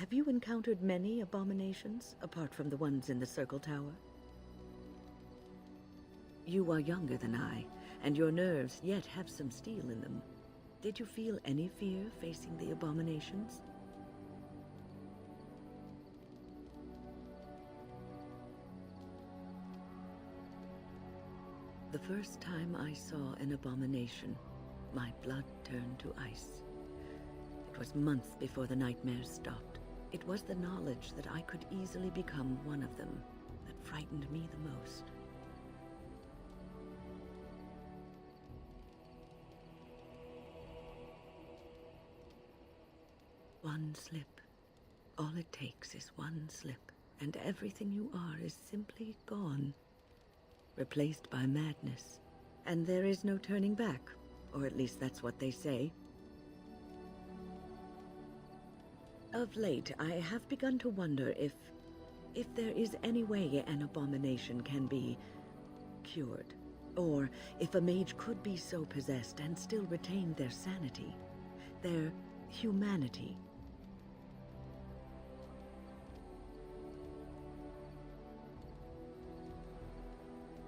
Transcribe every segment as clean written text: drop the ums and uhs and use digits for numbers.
Have you encountered many abominations, apart from the ones in the Circle Tower? You are younger than I, and your nerves yet have some steel in them. Did you feel any fear facing the abominations? The first time I saw an abomination, my blood turned to ice. It was months before the nightmares stopped. It was the knowledge that I could easily become one of them that frightened me the most. One slip. All it takes is one slip, and everything you are is simply gone, replaced by madness. And there is no turning back, or at least that's what they say. Of late, I have begun to wonder if there is any way an abomination can be cured, or if a mage could be so possessed and still retain their sanity, their humanity.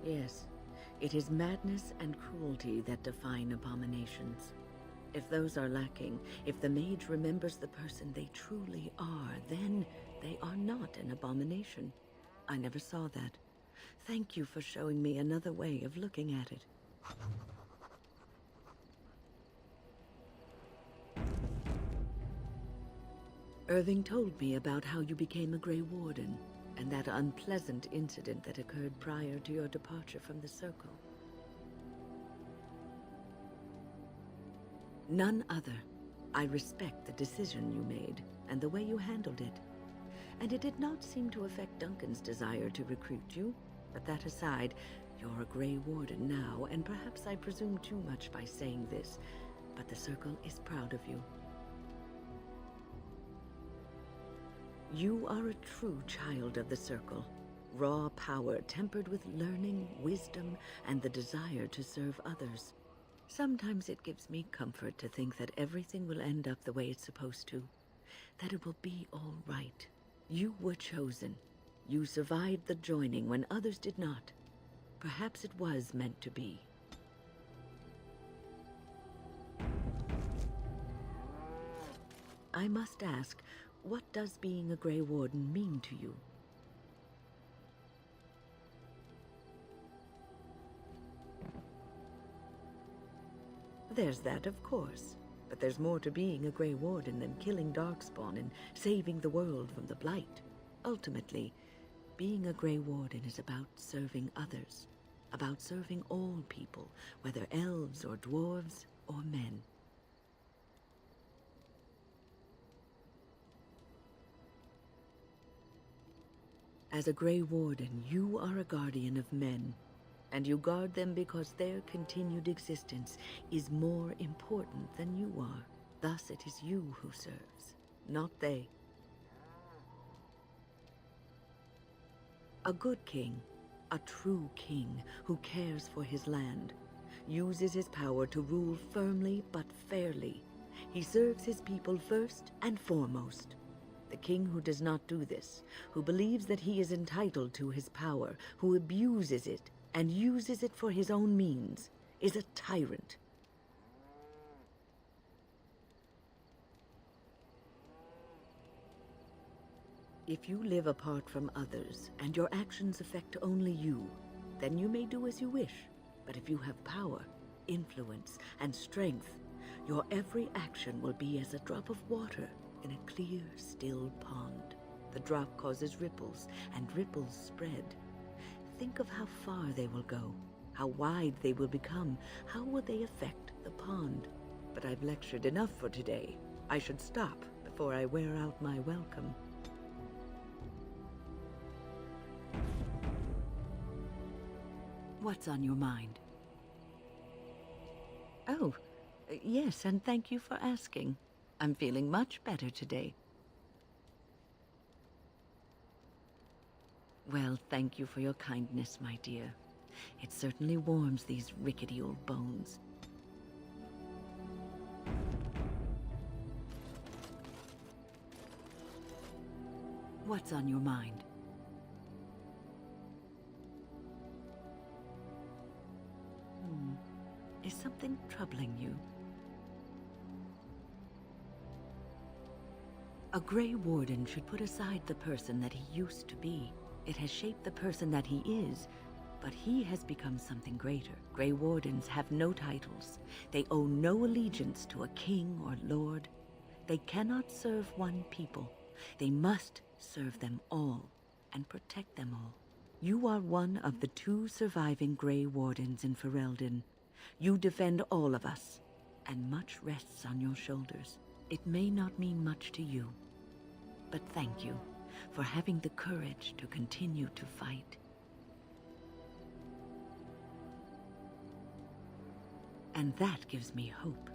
Yes, it is madness and cruelty that define abominations. If those are lacking, if the mage remembers the person they truly are, then they are not an abomination. I never saw that. Thank you for showing me another way of looking at it. Irving told me about how you became a Grey Warden, and that unpleasant incident that occurred prior to your departure from the Circle. None other. I respect the decision you made, and the way you handled it. And it did not seem to affect Duncan's desire to recruit you. But that aside, you're a Grey Warden now, and perhaps I presume too much by saying this, but the Circle is proud of you. You are a true child of the Circle. Raw power tempered with learning, wisdom, and the desire to serve others. Sometimes it gives me comfort to think that everything will end up the way it's supposed to. That it will be all right. You were chosen. You survived the joining when others did not. Perhaps it was meant to be. I must ask, what does being a Grey Warden mean to you? There's that, of course. But there's more to being a Grey Warden than killing Darkspawn and saving the world from the Blight. Ultimately, being a Grey Warden is about serving others. About serving all people, whether elves or dwarves or men. As a Grey Warden, you are a guardian of men. And you guard them because their continued existence is more important than you are. Thus it is you who serves, not they. A good king, a true king who cares for his land, uses his power to rule firmly but fairly. He serves his people first and foremost. The king who does not do this, who believes that he is entitled to his power, who abuses it, and uses it for his own means, is a tyrant. If you live apart from others, and your actions affect only you, then you may do as you wish. But if you have power, influence, and strength, your every action will be as a drop of water in a clear, still pond. The drop causes ripples, and ripples spread. Think of how far they will go, how wide they will become, how will they affect the pond. But I've lectured enough for today. I should stop before I wear out my welcome. What's on your mind? Oh, yes, and thank you for asking. I'm feeling much better today. Well, thank you for your kindness, my dear. It certainly warms these rickety old bones. What's on your mind? Is something troubling you? A Grey Warden should put aside the person that he used to be. It has shaped the person that he is, but he has become something greater. Grey Wardens have no titles. They owe no allegiance to a king or lord. They cannot serve one people. They must serve them all and protect them all. You are one of the 2 surviving Grey Wardens in Ferelden. You defend all of us, and much rests on your shoulders. It may not mean much to you, but thank you for having the courage to continue to fight. And that gives me hope.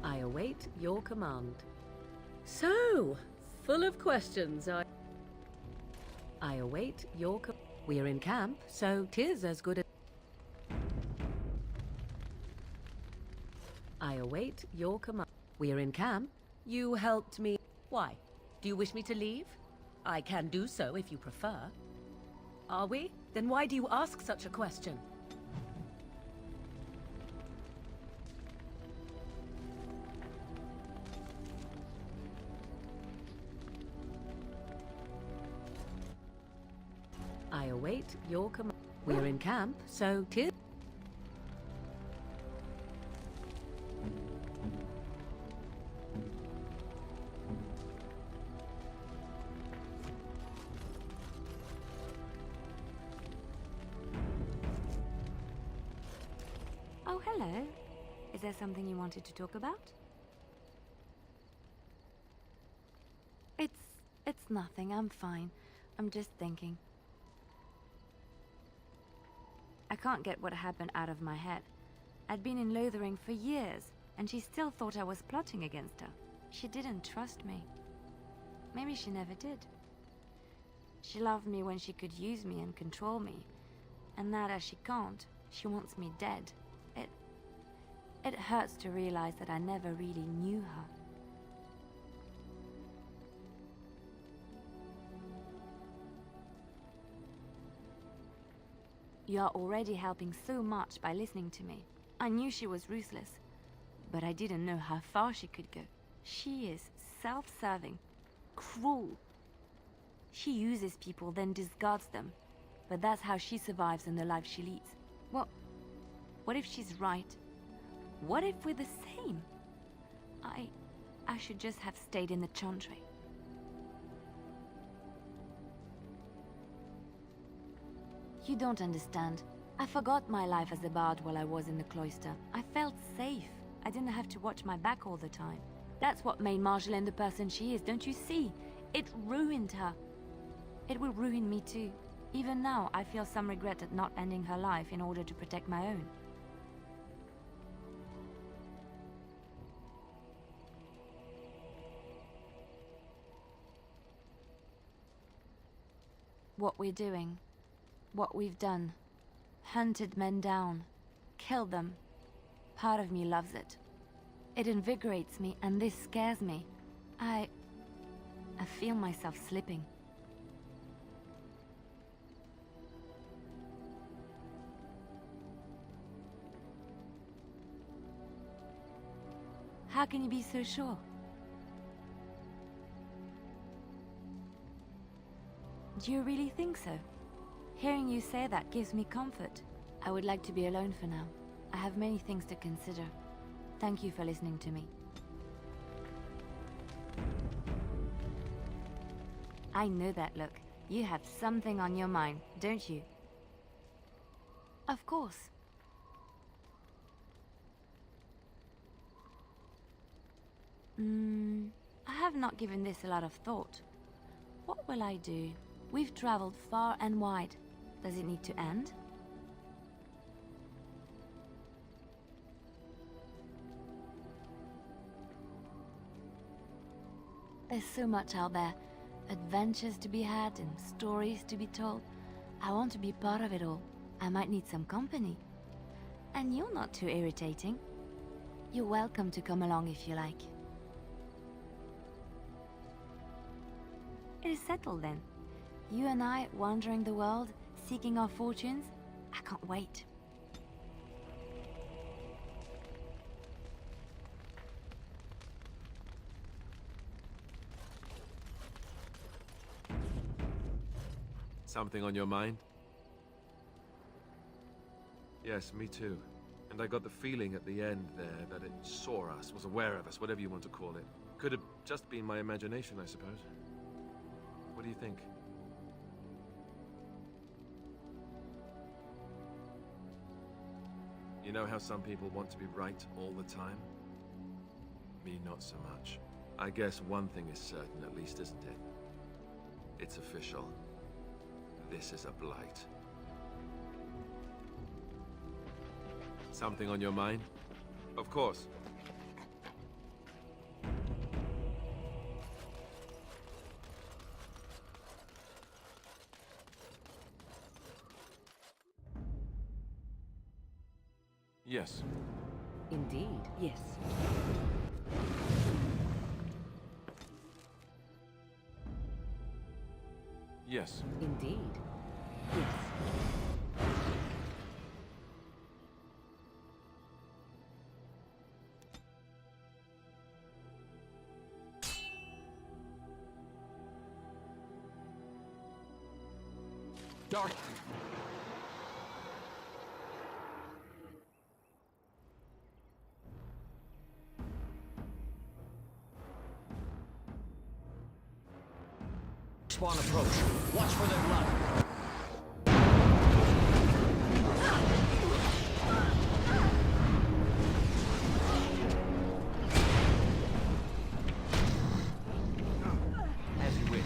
I await your command. So, full of questions, I await your We're in camp, so 'tis as good as... I await your command. We're in camp. You helped me... Why? Do you wish me to leave? I can do so if you prefer. Are we? Then why do you ask such a question? I await your command. We're in camp, so 'tis... Oh, hello. Is there something you wanted to talk about? It's nothing. I'm fine. I'm just thinking. I can't get what happened out of my head. I'd been in Lothering for years, and she still thought I was plotting against her. She didn't trust me. Maybe she never did. She loved me when she could use me and control me. And now that she can't, she wants me dead. It hurts to realize that I never really knew her. You are already helping so much by listening to me. I knew she was ruthless, but I didn't know how far she could go. She is self-serving, cruel. She uses people, then discards them. But that's how she survives in the life she leads. What if she's right? What if we're the same? I should just have stayed in the Chantry. You don't understand. I forgot my life as a bard while I was in the cloister. I felt safe. I didn't have to watch my back all the time. That's what made Marjolaine the person she is, don't you see? It ruined her. It will ruin me too. Even now, I feel some regret at not ending her life in order to protect my own. What we're doing, what we've done, hunted men down, killed them. Part of me loves it. It invigorates me, and this scares me. I feel myself slipping. How can you be so sure? Do you really think so? Hearing you say that gives me comfort. I would like to be alone for now. I have many things to consider. Thank you for listening to me. I know that look. You have something on your mind, don't you? Of course. I have not given this a lot of thought. What will I do? We've traveled far and wide. Does it need to end? There's so much out there. Adventures to be had and stories to be told. I want to be part of it all. I might need some company. And you're not too irritating. You're welcome to come along if you like. It is settled then. You and I wandering the world, seeking our fortunes. I can't wait. Something on your mind? Yes, me too. And I got the feeling at the end there that it saw us, was aware of us, whatever you want to call it. Could have just been my imagination, I suppose. What do you think? You know how some people want to be right all the time? Me, not so much. I guess one thing is certain, at least, isn't it? It's official. This is a blight. Something on your mind? Of course. Yes. Indeed. Yes. Yes. Indeed. Yes. Dark. Spawn approach. Watch for their blood. As you wish.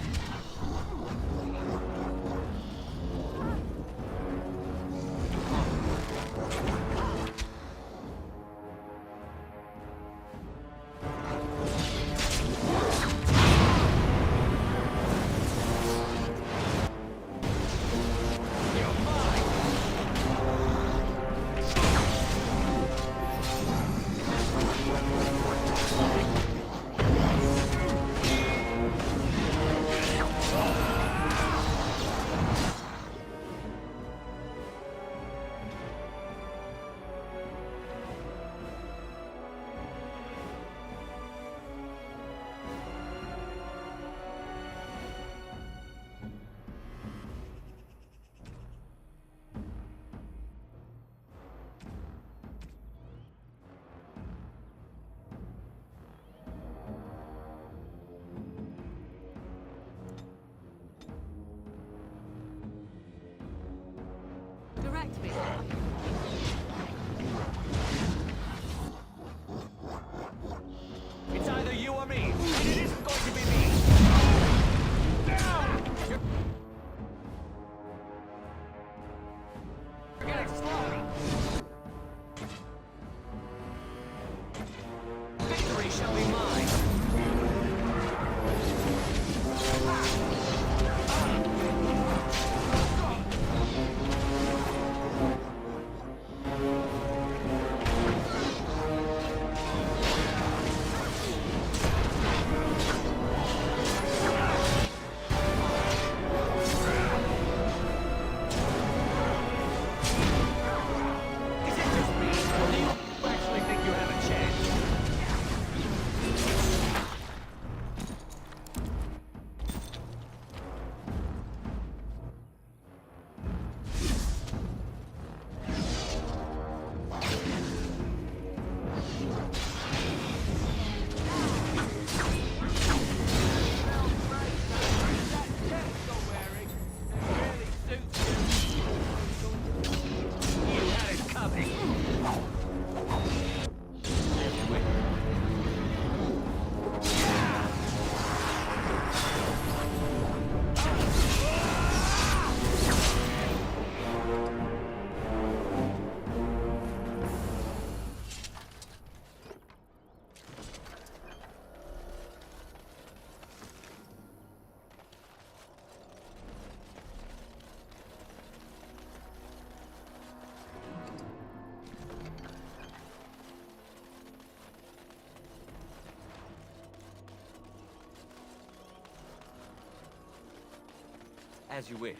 As you wish.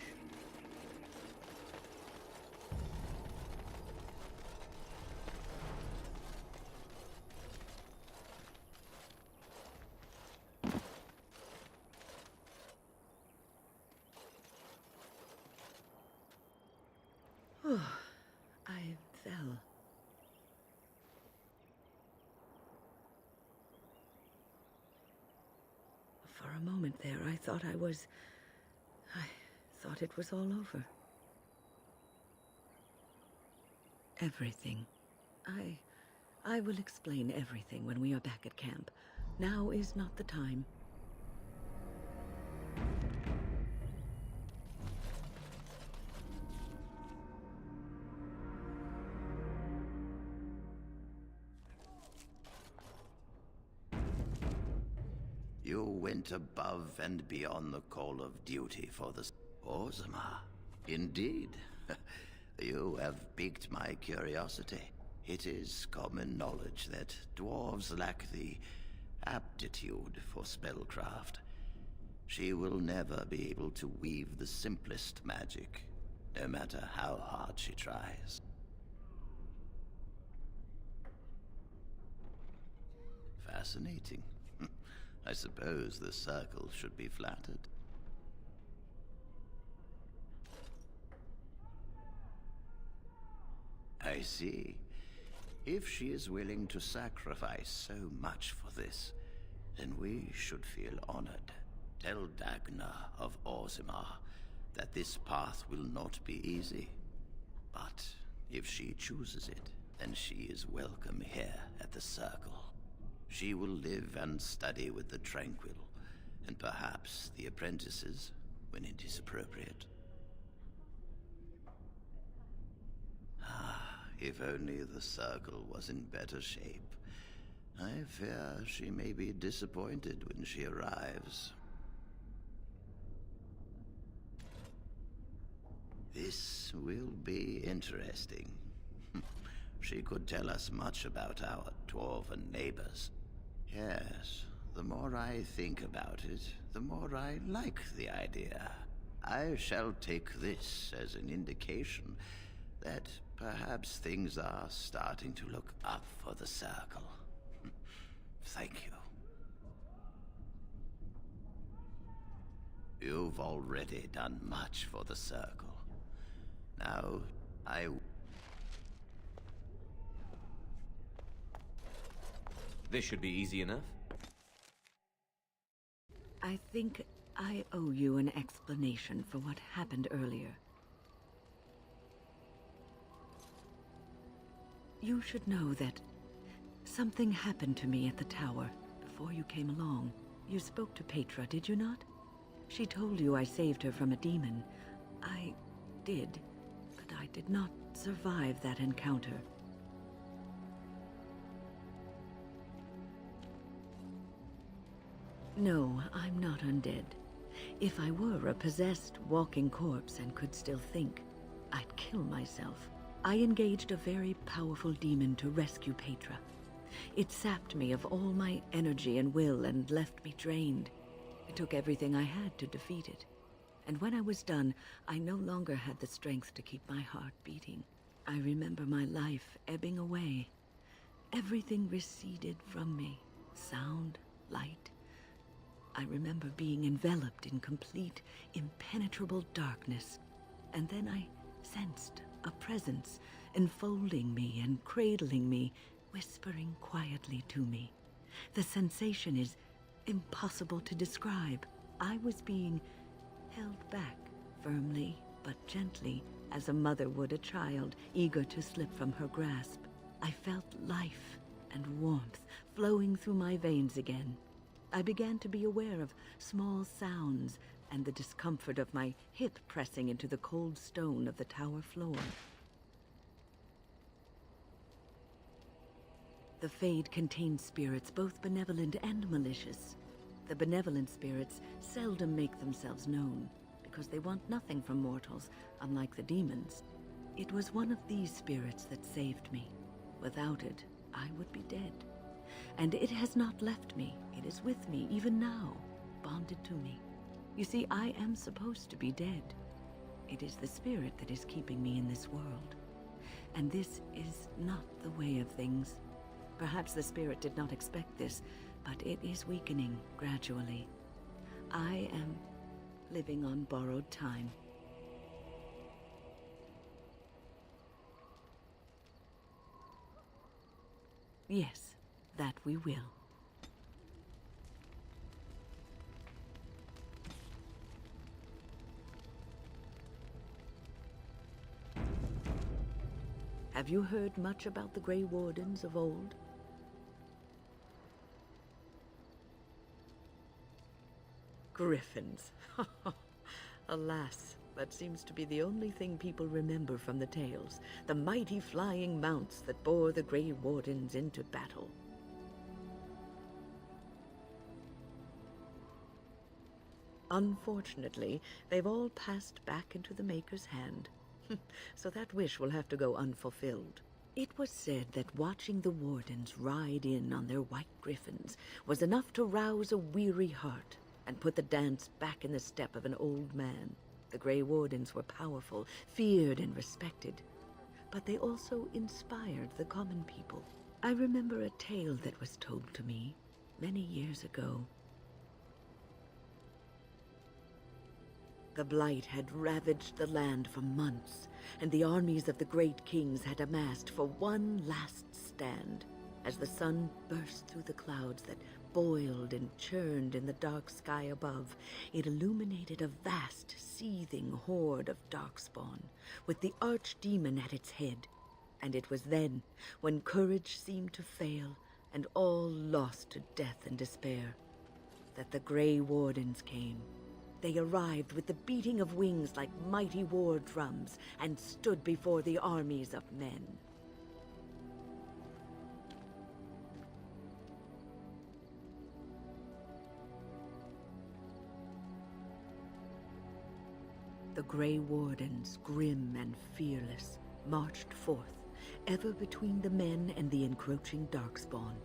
Oh, I fell. For a moment there, I thought I thought it was all over. Everything. I will explain everything when we are back at camp. Now is not the time. You went above and beyond the call of duty for the Orzammar. Indeed. You have piqued my curiosity. It is common knowledge that dwarves lack the aptitude for spellcraft. She will never be able to weave the simplest magic, no matter how hard she tries. Fascinating. I suppose the Circle should be flattered. I see. If she is willing to sacrifice so much for this, then we should feel honored. Tell Dagna of Orzammar that this path will not be easy. But if she chooses it, then she is welcome here at the Circle. She will live and study with the Tranquil, and perhaps the apprentices, when it is appropriate. If only the Circle was in better shape. I fear she may be disappointed when she arrives. This will be interesting. She could tell us much about our dwarven neighbors. Yes, the more I think about it, the more I like the idea. I shall take this as an indication that perhaps things are starting to look up for the Circle. Thank you. You've already done much for the Circle. Now, This should be easy enough. I think I owe you an explanation for what happened earlier. You should know that something happened to me at the tower before you came along. You spoke to Petra, did you not? She told you I saved her from a demon. I did, but I did not survive that encounter. No, I'm not undead. If I were a possessed walking corpse and could still think, I'd kill myself. I engaged a very powerful demon to rescue Petra. It sapped me of all my energy and will and left me drained. It took everything I had to defeat it. And when I was done, I no longer had the strength to keep my heart beating. I remember my life ebbing away. Everything receded from me. Sound, light. I remember being enveloped in complete, impenetrable darkness. And then I sensed a presence enfolding me and cradling me, whispering quietly to me. The sensation is impossible to describe. I was being held back, firmly but gently, as a mother would a child, eager to slip from her grasp. I felt life and warmth flowing through my veins again. I began to be aware of small sounds and the discomfort of my hip pressing into the cold stone of the tower floor. The Fade contains spirits both benevolent and malicious. The benevolent spirits seldom make themselves known, because they want nothing from mortals, unlike the demons. It was one of these spirits that saved me. Without it, I would be dead. And it has not left me. It is with me, even now, bonded to me. You see, I am supposed to be dead. It is the spirit that is keeping me in this world. And this is not the way of things. Perhaps the spirit did not expect this, but it is weakening gradually. I am living on borrowed time. Yes, that we will. Have you heard much about the Grey Wardens of old? Griffins. Alas, that seems to be the only thing people remember from the tales. The mighty flying mounts that bore the Grey Wardens into battle. Unfortunately, they've all passed back into the Maker's hand. So that wish will have to go unfulfilled. It was said that watching the Wardens ride in on their white griffins was enough to rouse a weary heart and put the dance back in the step of an old man. The Grey Wardens were powerful, feared and respected, but they also inspired the common people. I remember a tale that was told to me many years ago. The Blight had ravaged the land for months, and the armies of the great kings had amassed for one last stand. As the sun burst through the clouds that boiled and churned in the dark sky above, it illuminated a vast, seething horde of Darkspawn, with the Archdemon at its head. And it was then, when courage seemed to fail, and all lost to death and despair, that the Grey Wardens came. They arrived with the beating of wings like mighty war drums and stood before the armies of men. The Grey Wardens, grim and fearless, marched forth, ever between the men and the encroaching Darkspawn.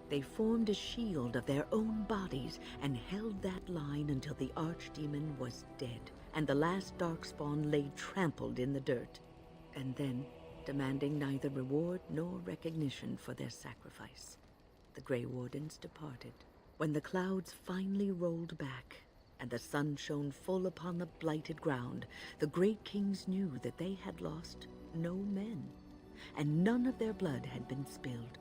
They formed a shield of their own bodies and held that line until the Archdemon was dead, and the last Darkspawn lay trampled in the dirt. And then, demanding neither reward nor recognition for their sacrifice, the Grey Wardens departed. When the clouds finally rolled back, and the sun shone full upon the blighted ground, the great kings knew that they had lost no men, and none of their blood had been spilled.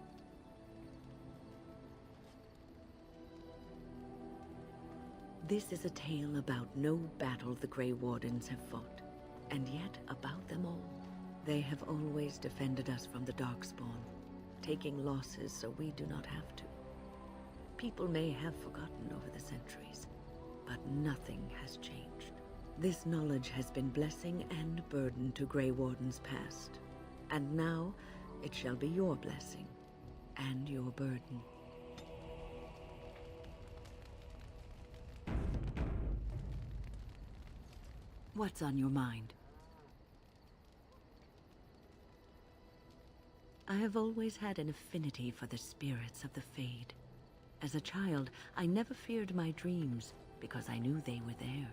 This is a tale about no battle the Grey Wardens have fought, and yet about them all. They have always defended us from the Darkspawn, taking losses so we do not have to. People may have forgotten over the centuries, but nothing has changed. This knowledge has been blessing and burden to Grey Wardens past, and now it shall be your blessing and your burden. What's on your mind? I have always had an affinity for the spirits of the Fade. As a child, I never feared my dreams because I knew they were there.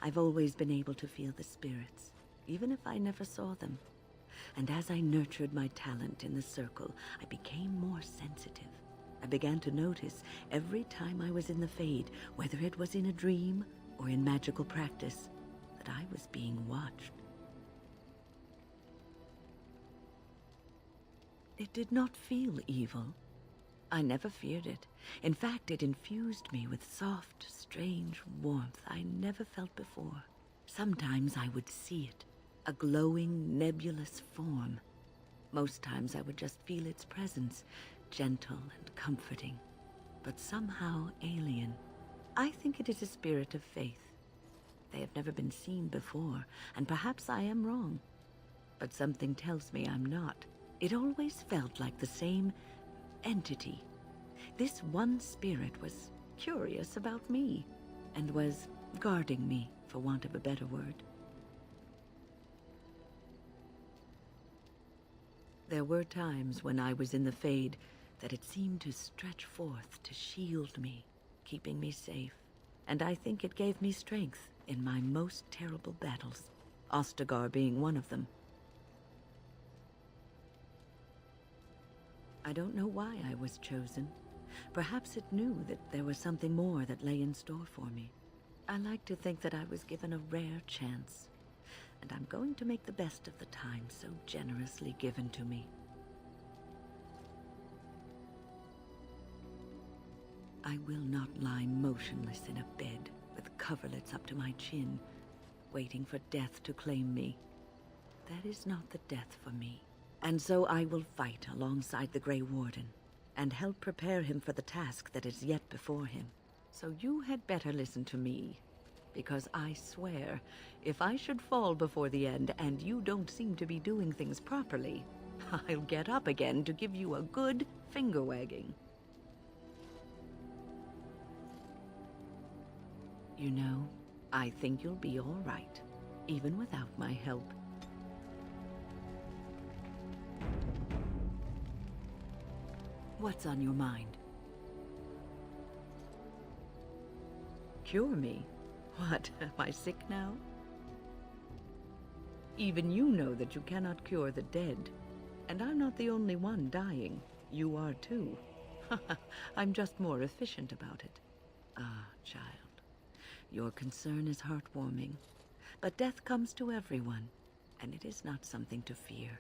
I've always been able to feel the spirits, even if I never saw them. And as I nurtured my talent in the circle, I became more sensitive. I began to notice every time I was in the Fade, whether it was in a dream or in magical practice, that I was being watched. It did not feel evil. I never feared it. In fact, it infused me with soft, strange warmth I never felt before. Sometimes I would see it, a glowing, nebulous form. Most times I would just feel its presence, gentle and comforting, but somehow alien. I think it is a spirit of faith. They have never been seen before, and perhaps I am wrong. But something tells me I'm not. It always felt like the same entity. This one spirit was curious about me, and was guarding me, for want of a better word. There were times when I was in the Fade that it seemed to stretch forth to shield me, keeping me safe, and I think it gave me strength in my most terrible battles, Ostagar being one of them. I don't know why I was chosen. Perhaps it knew that there was something more that lay in store for me. I like to think that I was given a rare chance, and I'm going to make the best of the time so generously given to me. I will not lie motionless in a bed with coverlets up to my chin, waiting for death to claim me. That is not the death for me. And so I will fight alongside the Grey Warden, and help prepare him for the task that is yet before him. So you had better listen to me, because I swear, if I should fall before the end and you don't seem to be doing things properly, I'll get up again to give you a good finger-wagging. You know, I think you'll be all right, even without my help. What's on your mind? Cure me? What, am I sick now? Even you know that you cannot cure the dead. And I'm not the only one dying. You are too. I'm just more efficient about it. Ah, child. Your concern is heartwarming. But death comes to everyone, and it is not something to fear.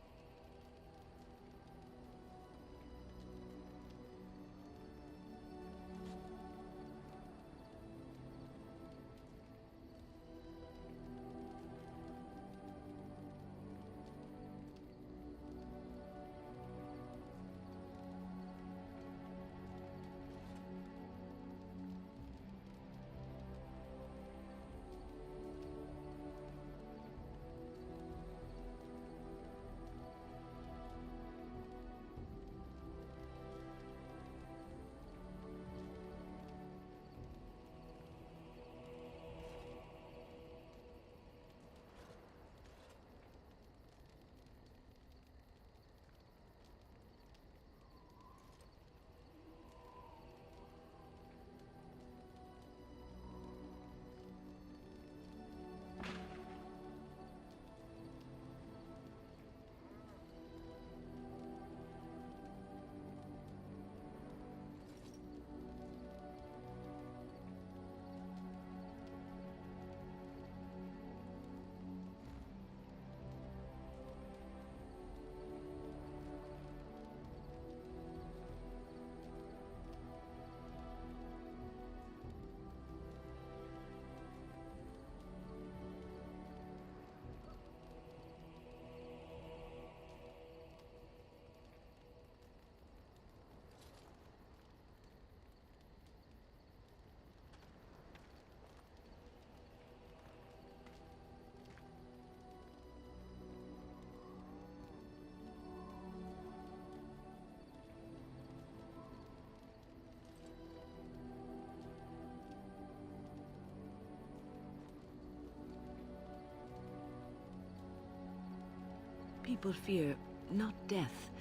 People fear not death,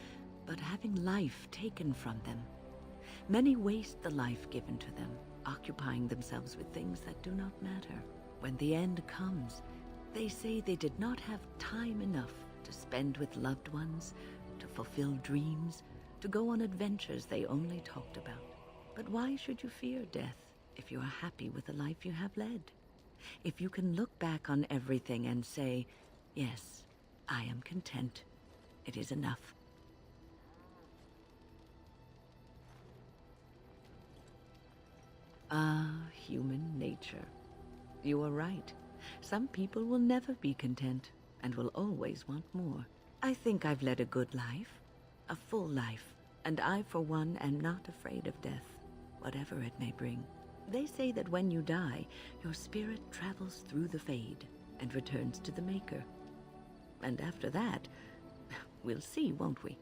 but having life taken from them. Many waste the life given to them, occupying themselves with things that do not matter. When the end comes, they say they did not have time enough to spend with loved ones, to fulfill dreams, to go on adventures they only talked about. But why should you fear death if you are happy with the life you have led? If you can look back on everything and say, yes, I am content. It is enough. Ah, human nature. You are right. Some people will never be content and will always want more. I think I've led a good life, a full life, and I, for one, am not afraid of death, whatever it may bring. They say that when you die, your spirit travels through the fade and returns to the Maker. And after that, we'll see, won't we?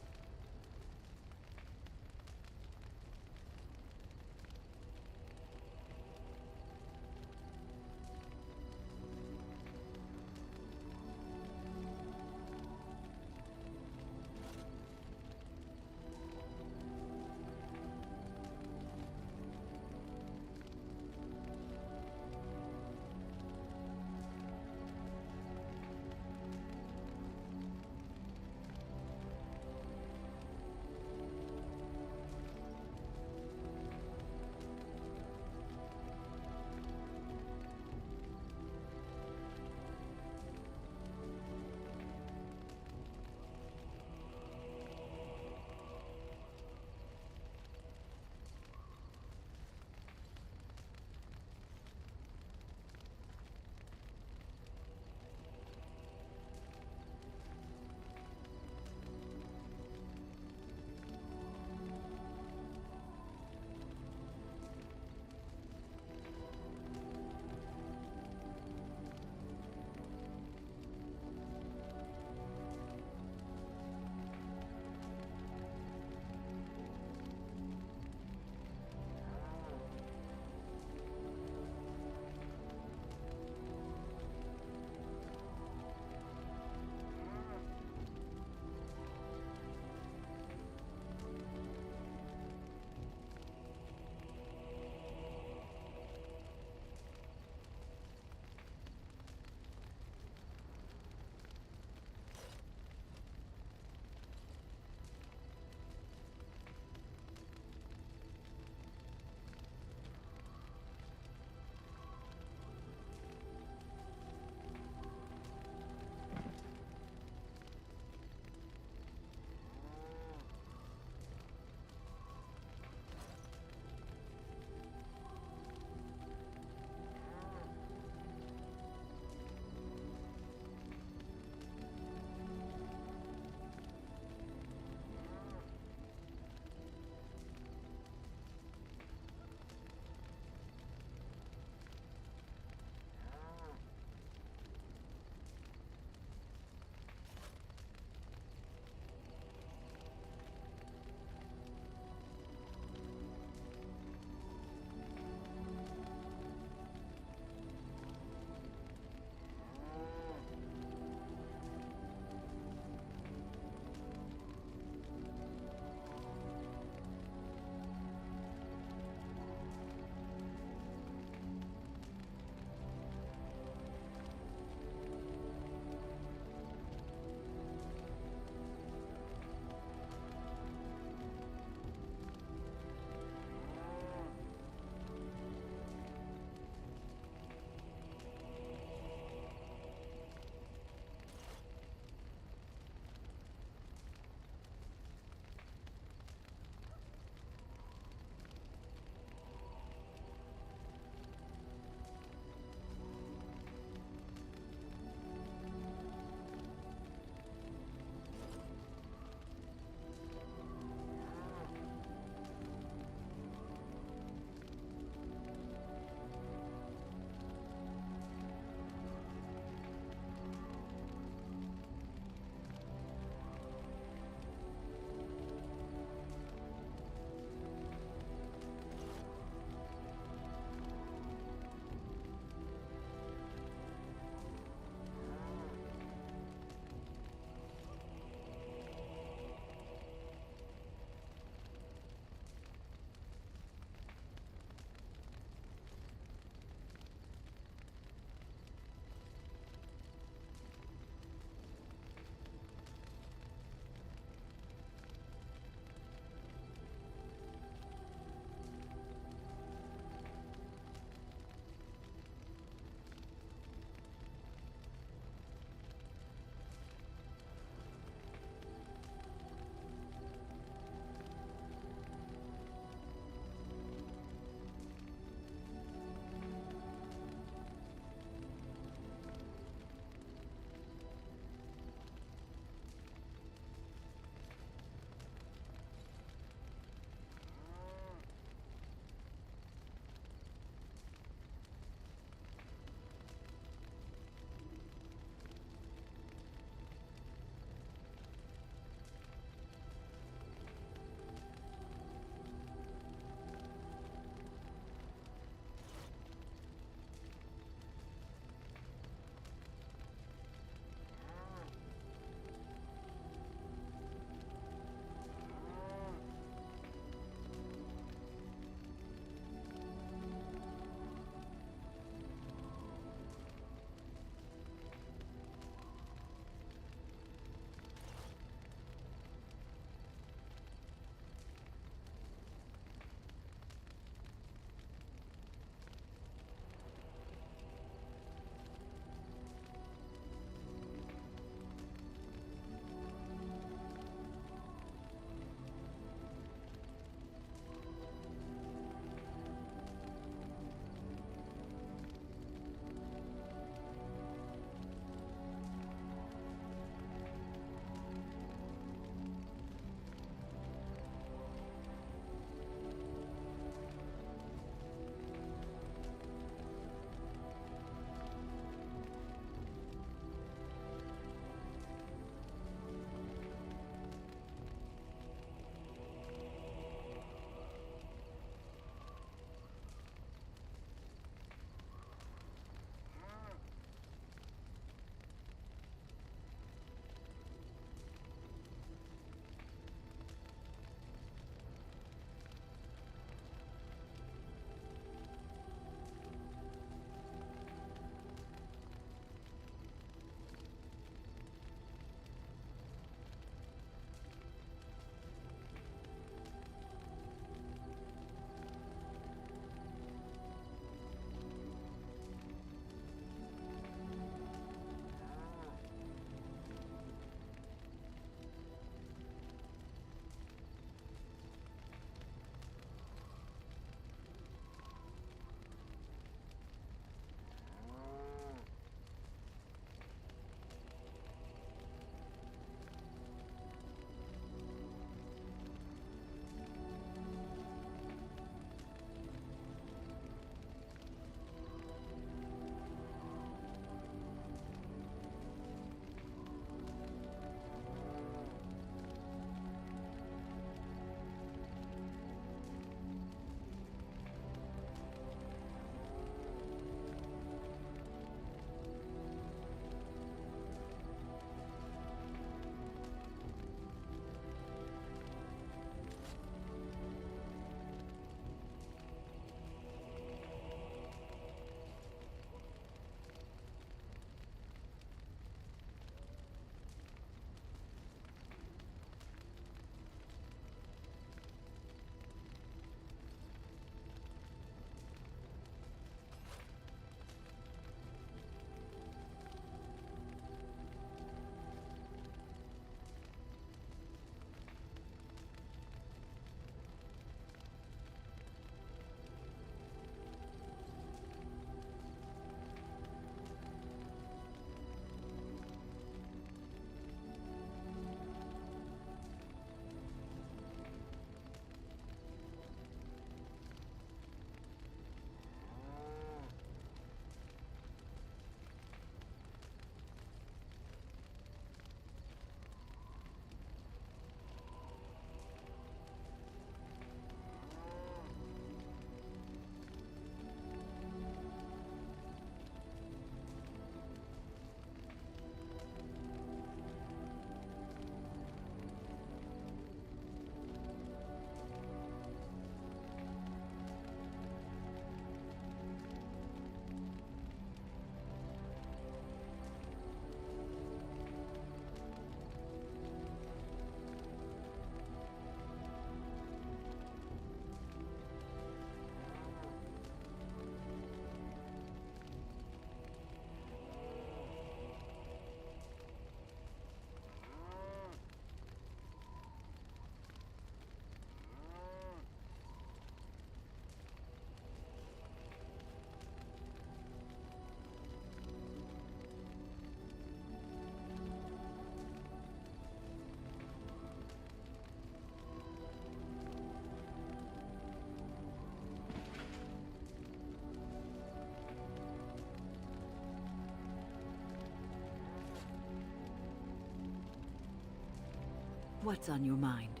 What's on your mind?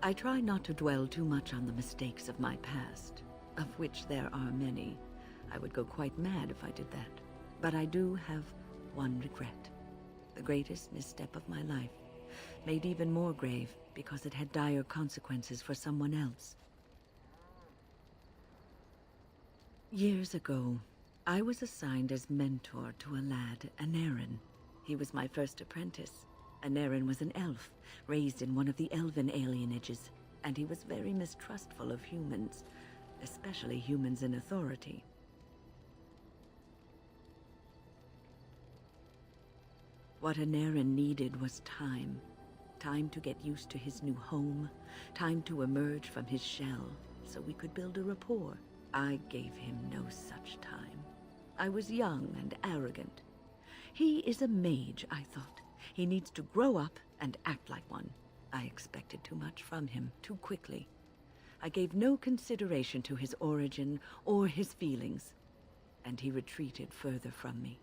I try not to dwell too much on the mistakes of my past, of which there are many. I would go quite mad if I did that. But I do have one regret. The greatest misstep of my life, made even more grave because it had dire consequences for someone else. Years ago, I was assigned as mentor to a lad, Anaren. He was my first apprentice. Anaren was an elf, raised in one of the elven alienages, and he was very mistrustful of humans, especially humans in authority. What Anaren needed was time. Time to get used to his new home, time to emerge from his shell, so we could build a rapport. I gave him no such time. I was young and arrogant. He is a mage, I thought. He needs to grow up and act like one. I expected too much from him too quickly. I gave no consideration to his origin or his feelings, and he retreated further from me.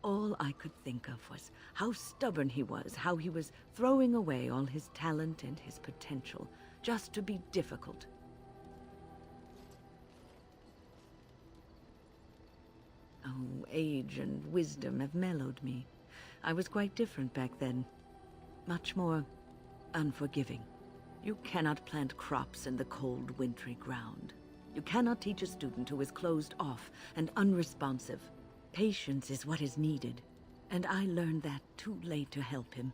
All I could think of was how stubborn he was, how he was throwing away all his talent and his potential just to be difficult. Oh, age and wisdom have mellowed me. I was quite different back then. Much more unforgiving. You cannot plant crops in the cold, wintry ground. You cannot teach a student who is closed off and unresponsive. Patience is what is needed, and I learned that too late to help him.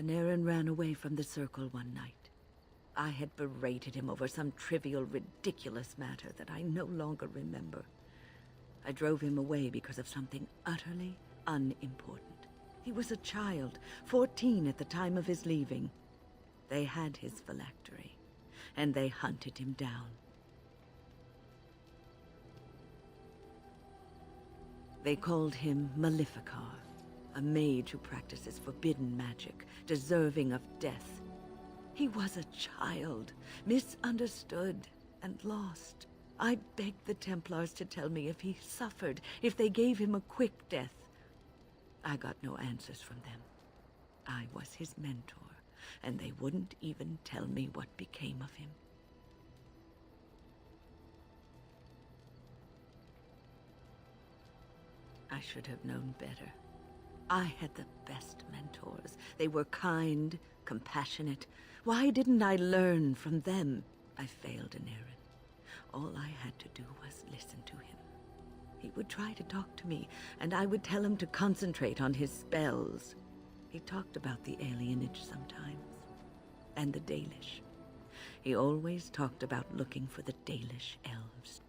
Anaren ran away from the circle one night. I had berated him over some trivial, ridiculous matter that I no longer remember. I drove him away because of something utterly unimportant. He was a child, 14 at the time of his leaving. They had his phylactery, and they hunted him down. They called him Maleficar, a mage who practices forbidden magic, deserving of death. He was a child, misunderstood and lost. I begged the Templars to tell me if he suffered, if they gave him a quick death. I got no answers from them. I was his mentor, and they wouldn't even tell me what became of him. I should have known better. I had the best mentors. They were kind, compassionate. Why didn't I learn from them? I failed Anaren. All I had to do was listen to him. He would try to talk to me, and I would tell him to concentrate on his spells. He talked about the alienage sometimes, and the Dalish. He always talked about looking for the Dalish elves.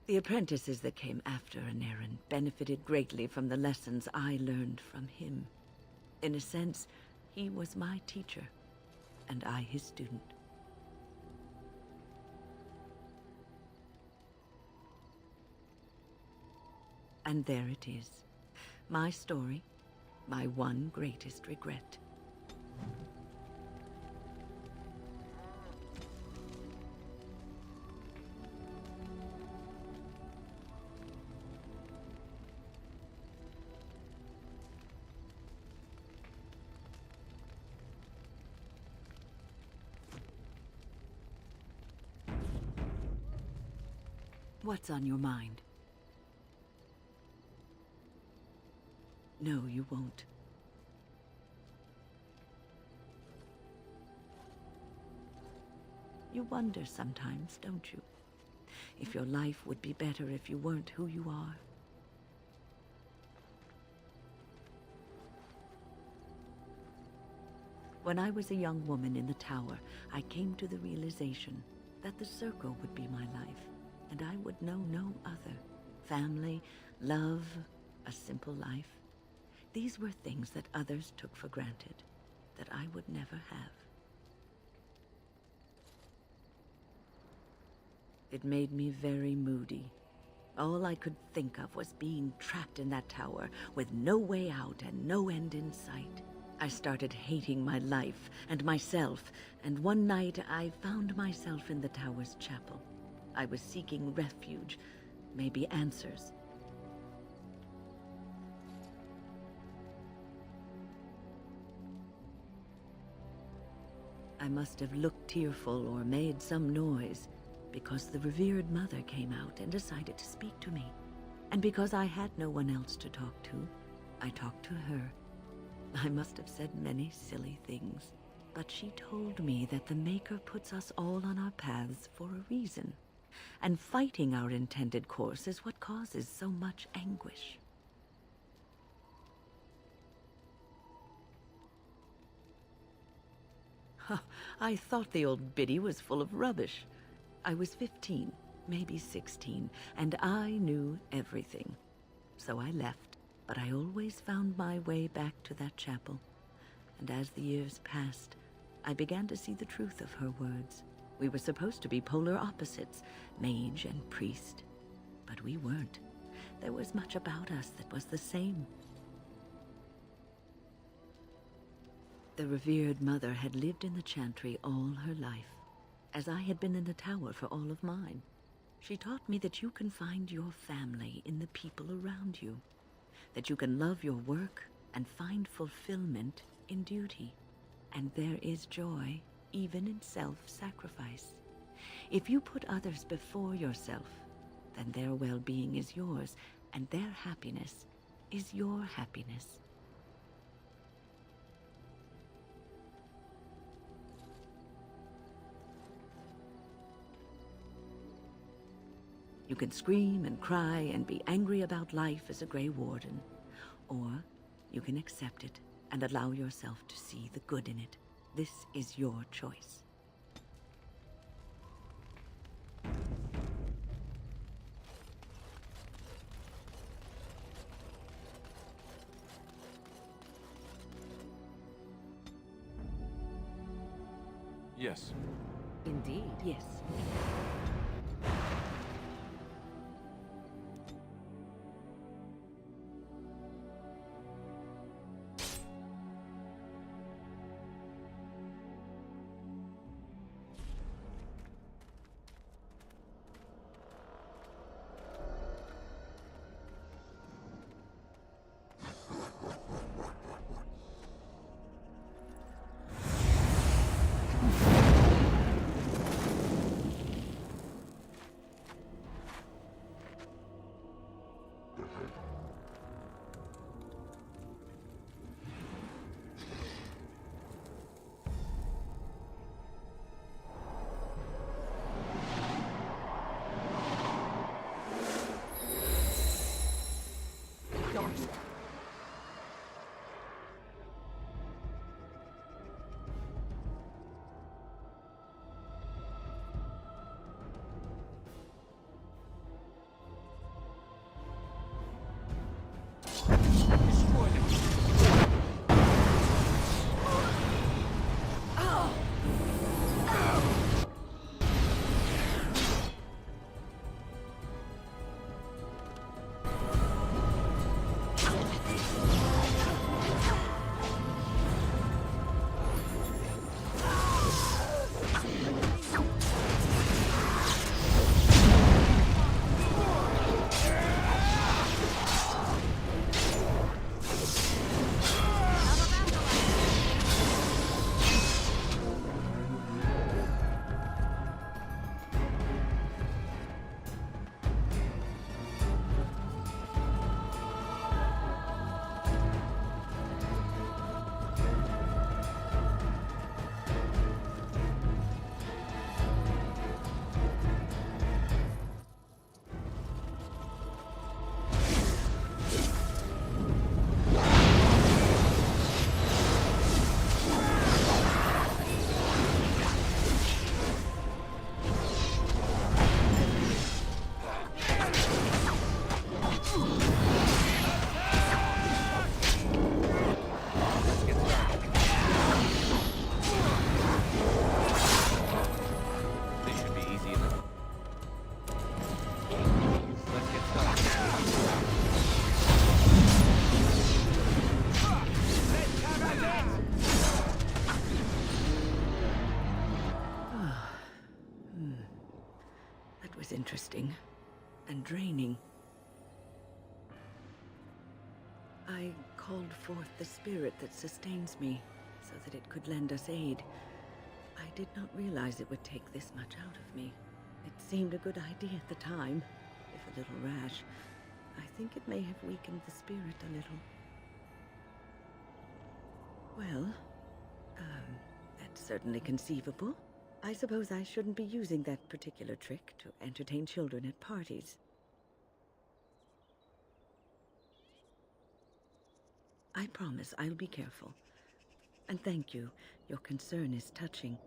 The apprentices that came after Anaren benefited greatly from the lessons I learned from him. In a sense, he was my teacher, and I his student. And there it is. My story, my one greatest regret. What's on your mind? No, you won't. You wonder sometimes, don't you? If your life would be better if you weren't who you are. When I was a young woman in the tower, I came to the realization that the circle would be my life, and I would know no other. Family, love, a simple life. These were things that others took for granted, that I would never have. It made me very moody. All I could think of was being trapped in that tower with no way out and no end in sight. I started hating my life and myself, and one night I found myself in the tower's chapel. I was seeking refuge, maybe answers. I must have looked tearful or made some noise, because the revered mother came out and decided to speak to me. And because I had no one else to talk to, I talked to her. I must have said many silly things, but she told me that the Maker puts us all on our paths for a reason, and fighting our intended course is what causes so much anguish. I thought the old biddy was full of rubbish. I was 15, maybe 16, and I knew everything. So I left, but I always found my way back to that chapel. And as the years passed, I began to see the truth of her words. We were supposed to be polar opposites, mage and priest. But we weren't. There was much about us that was the same. The revered mother had lived in the Chantry all her life, as I had been in the tower for all of mine. She taught me that you can find your family in the people around you, that you can love your work and find fulfillment in duty, and there is joy even in self-sacrifice. If you put others before yourself, then their well-being is yours, and their happiness is your happiness. You can scream and cry and be angry about life as a Grey Warden, or you can accept it and allow yourself to see the good in it. This is your choice. Yes. Indeed. Yes. interesting and draining. I called forth the spirit that sustains me so that it could lend us aid. I did not realize it would take this much out of me. It seemed a good idea at the time, if a little rash. I think it may have weakened the spirit a little. Well, that's certainly conceivable. I suppose I shouldn't be using that particular trick to entertain children at parties. I promise I'll be careful. And thank you. Your concern is touching.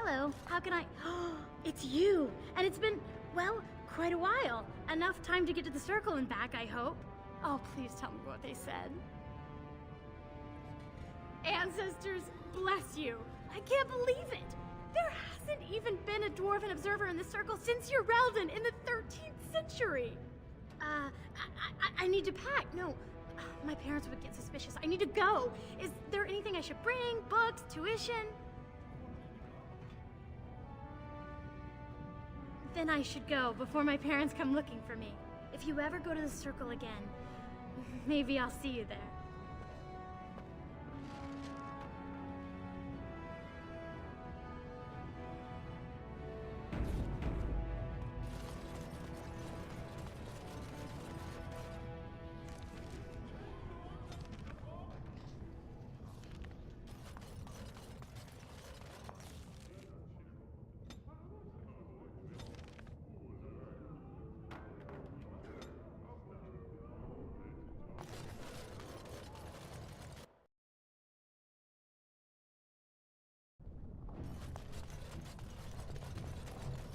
Hello, how can I... It's you! And it's been, well, quite a while. Enough time to get to the circle and back, I hope. Oh, please tell me what they said. Ancestors, bless you. I can't believe it. There hasn't even been a dwarven observer in the circle since Urelden in the 13th century. I need to pack. No, My parents would get suspicious. I need to go. Is there anything I should bring? Books? Tuition? Then I should go before my parents come looking for me. If you ever go to the circle again, maybe I'll see you there.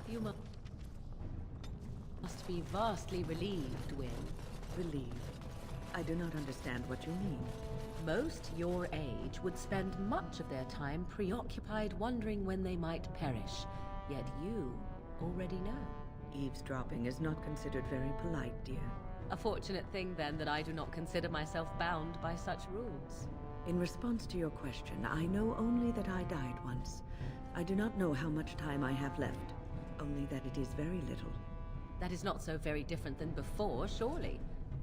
You must be vastly relieved, Will. Relieved? I do not understand what you mean. Most your age would spend much of their time preoccupied wondering when they might perish. Yet you already know. Eavesdropping is not considered very polite, dear. A fortunate thing, then, that I do not consider myself bound by such rules. In response to your question, I know only that I died once. I do not know how much time I have left. Only that it is very little. That is not so very different than before, surely.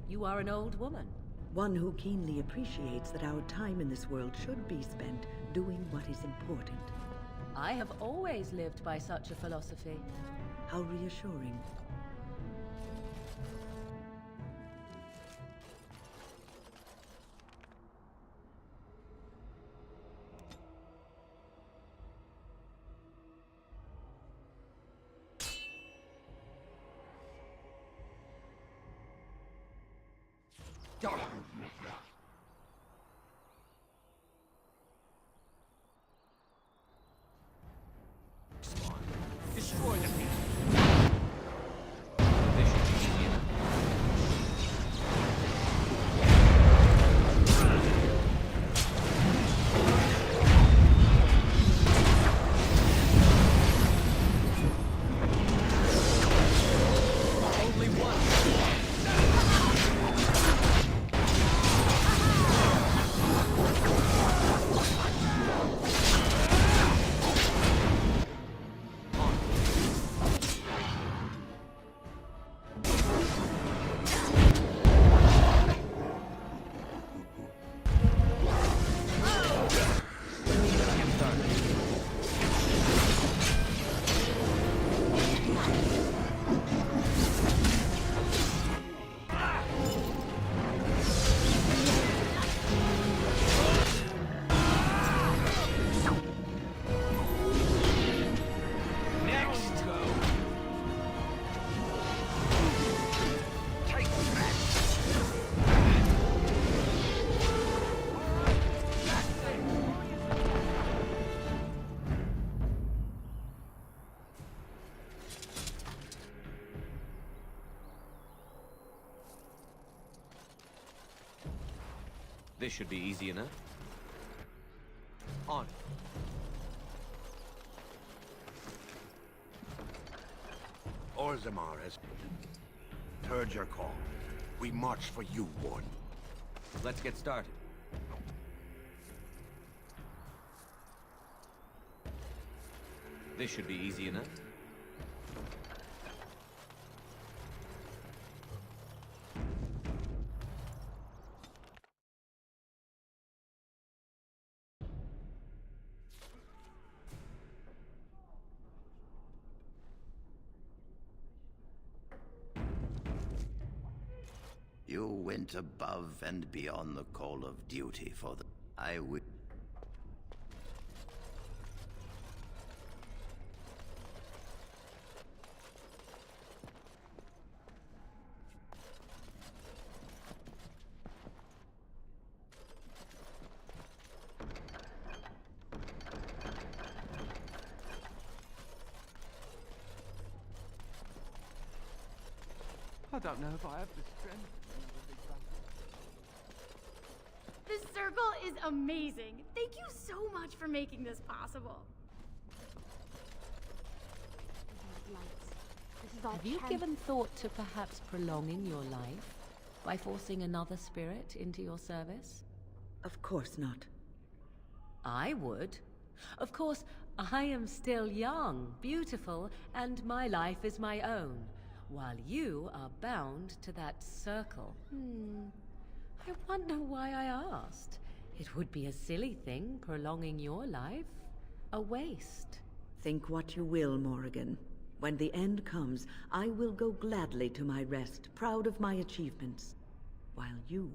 You are an old woman. One who keenly appreciates that our time in this world should be spent doing what is important. I have always lived by such a philosophy. How reassuring. Destroy the beast. This should be easy enough. Only one. This should be easy enough. On. Orzammar has heard your call. We march for you, Warden. Let's get started. This should be easy enough. You went above and beyond the call of duty for the... I would... I don't know if I have the strength. This circle is amazing. Thank you so much for making this possible. Have you given thought to perhaps prolonging your life? By forcing another spirit into your service? Of course not. I would. Of course, I am still young, beautiful, and my life is my own, while you are bound to that circle. I wonder why I asked. It would be a silly thing, prolonging your life. A waste. Think what you will, Morrigan. When the end comes, I will go gladly to my rest, proud of my achievements. While you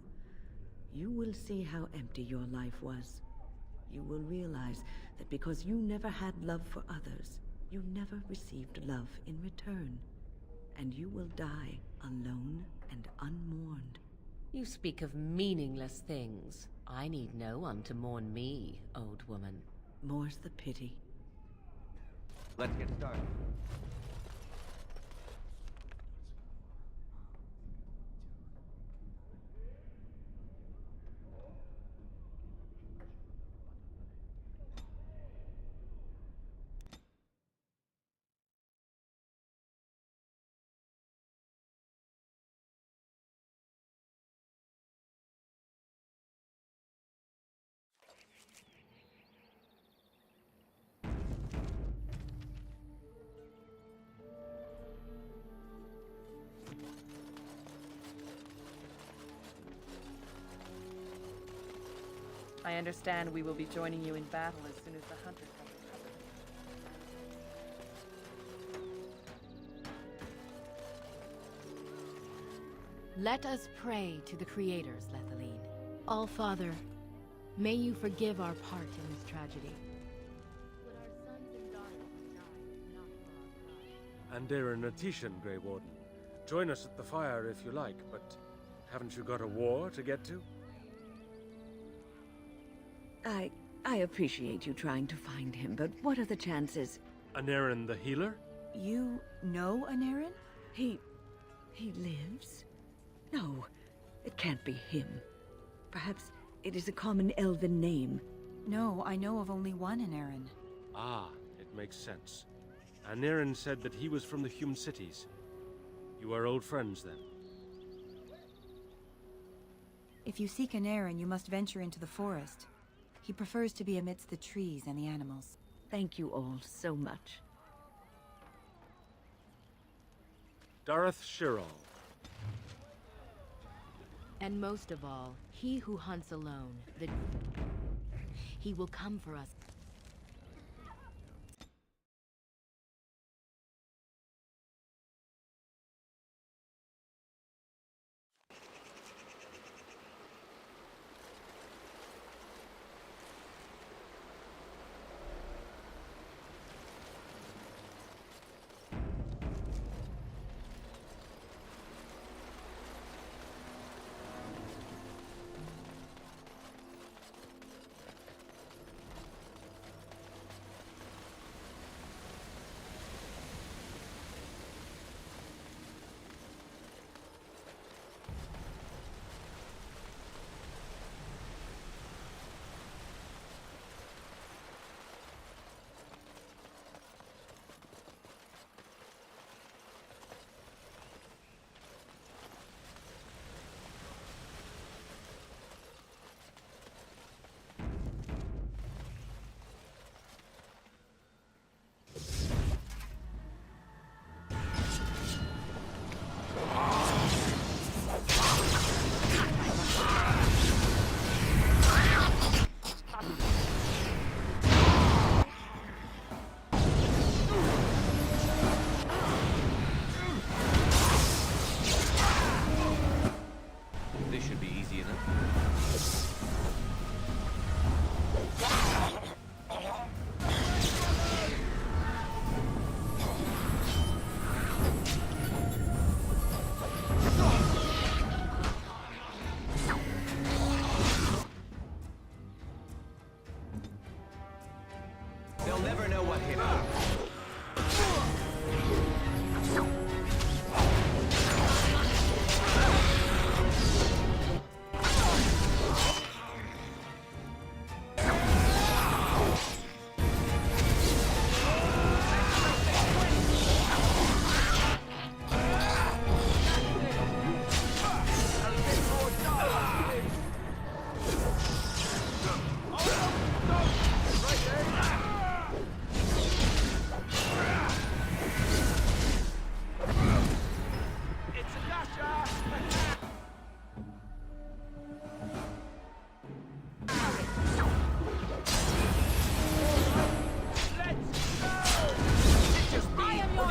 will see how empty your life was. You will realize that because you never had love for others, you never received love in return. And you will die alone and unmourned. You speak of meaningless things. I need no one to mourn me, old woman. More's the pity. Let's get started. I understand we will be joining you in battle as soon as the hunter comes. Let us pray to the creators, Lethaline. All-Father, may you forgive our part in this tragedy. Andarin Atishan, Grey Warden. Join us at the fire if you like, but haven't you got a war to get to? I appreciate you trying to find him, but what are the chances? Anaren the healer? You know Anaren? He lives? No, it can't be him. Perhaps it is a common elven name. No, I know of only one Anaren. Ah, it makes sense. Anaren said that he was from the Hume cities. You are old friends, then? If you seek Anaren, you must venture into the forest. He prefers to be amidst the trees and the animals. Thank you all so much. Dareth Shirral. And most of all, he who hunts alone, he will come for us.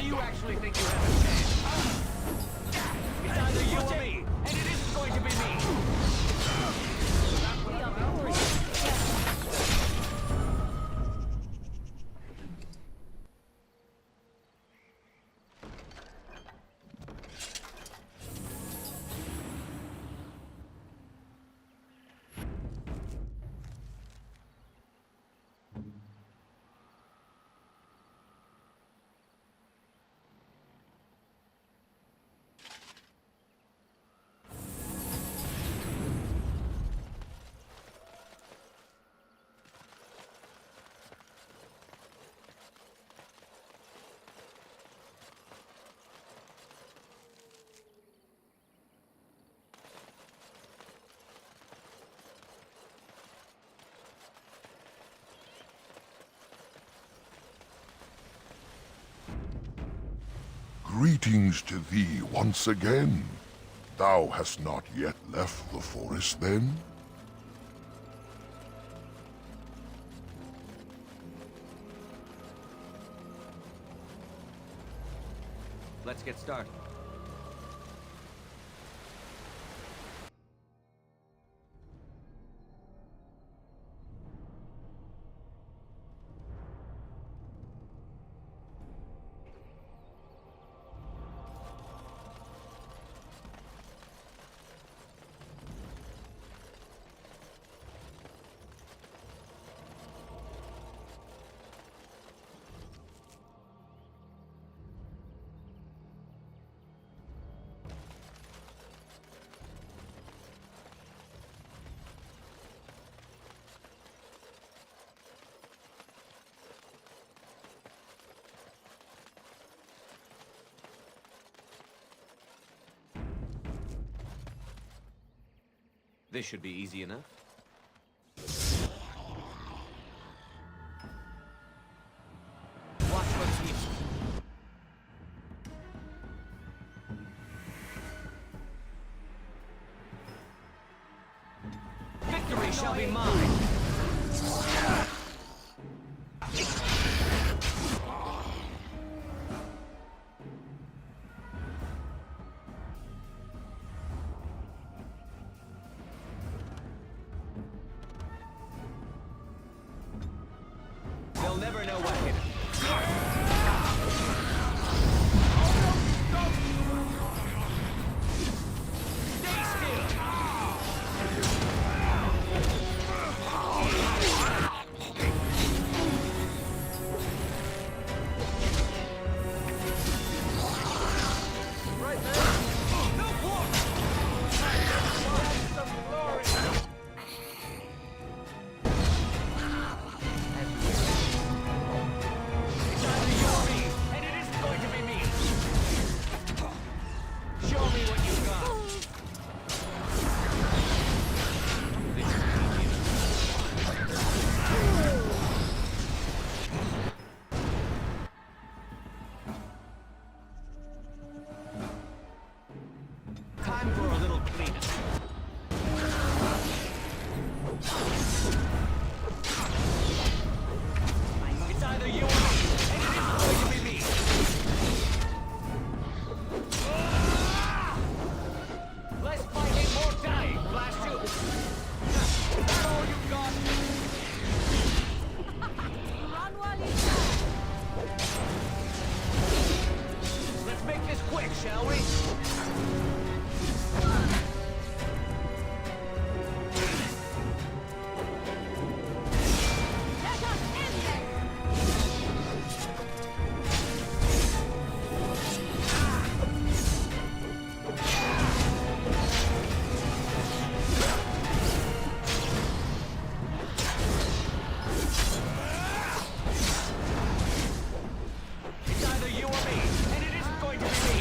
you actually think you have a chance? It's either you or me, and it isn't going to be me! We are victorious. Greetings to thee once again. Thou hast not yet left the forest, then? Let's get started. This should be easy enough. Watch what's here. Victory shall be mine! They'll never know what hit him. Stay still! Right there! No block! That's some glory! It's either you or me, and it isn't going to be me! Show me what you got! This is easy enough. Time for a little cleanup. It's either you or me, and it isn't going to be me! Less fighting, more dying, blast you! Is that all you got? Run while you can. Let's make this quick, shall we? Let us end this! It's either you or me, and it isn't going to be me!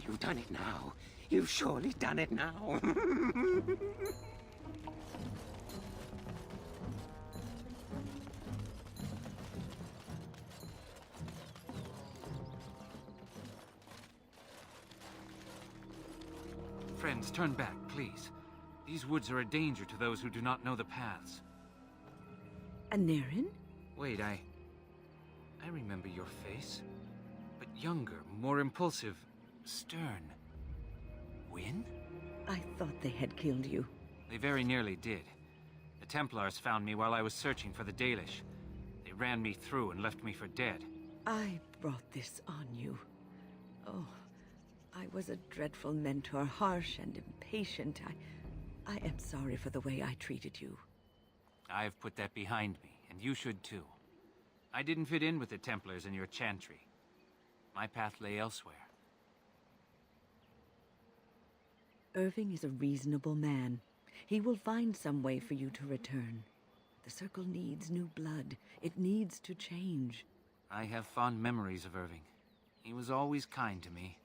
You've done it now. You've surely done it now. Friends, turn back, please. These woods are a danger to those who do not know the paths. Anirin? Wait, I remember your face. But younger, more impulsive, stern. Wynne? I thought they had killed you. They very nearly did. The Templars found me while I was searching for the Dalish. They ran me through and left me for dead. I brought this on you. Oh, I was a dreadful mentor, harsh and impatient. I am sorry for the way I treated you. I've put that behind me, and you should too. I didn't fit in with the Templars in your chantry. My path lay elsewhere. Irving is a reasonable man. He will find some way for you to return. The Circle needs new blood. It needs to change. I have fond memories of Irving. He was always kind to me.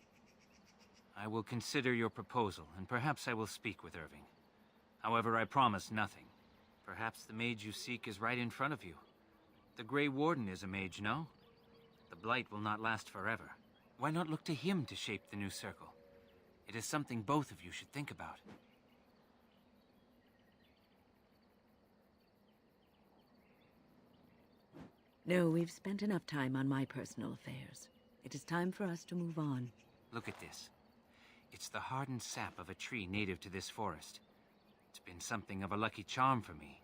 I will consider your proposal, and perhaps I will speak with Irving. However, I promise nothing. Perhaps the mage you seek is right in front of you. The Grey Warden is a mage, no? The Blight will not last forever. Why not look to him to shape the new Circle? It is something both of you should think about. No, we've spent enough time on my personal affairs. It is time for us to move on. Look at this. It's the hardened sap of a tree native to this forest. It's been something of a lucky charm for me,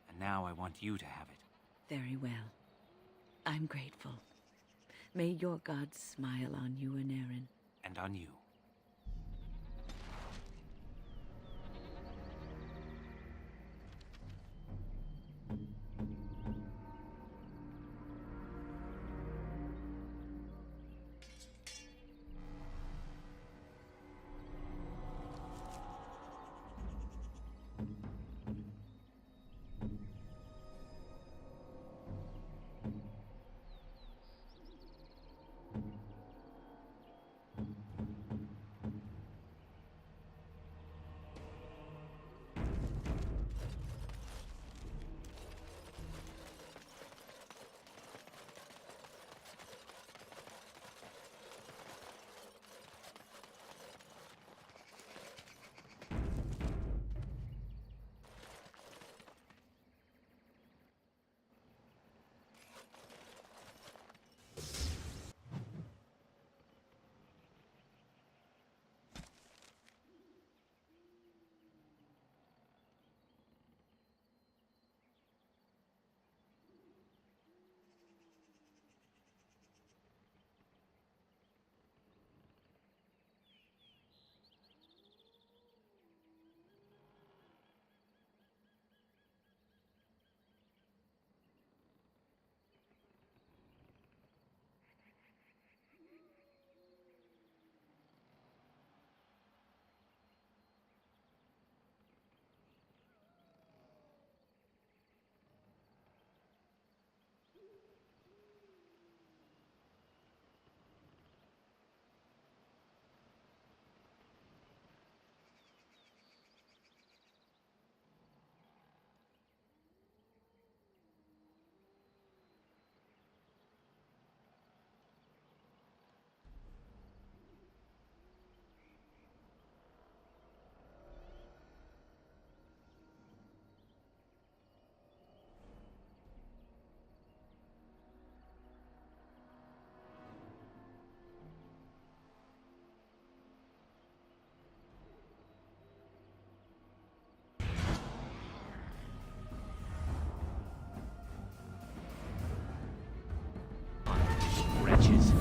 and now I want you to have it. Very well. I'm grateful. May your gods smile on you, Anirin. And on you. Wretches.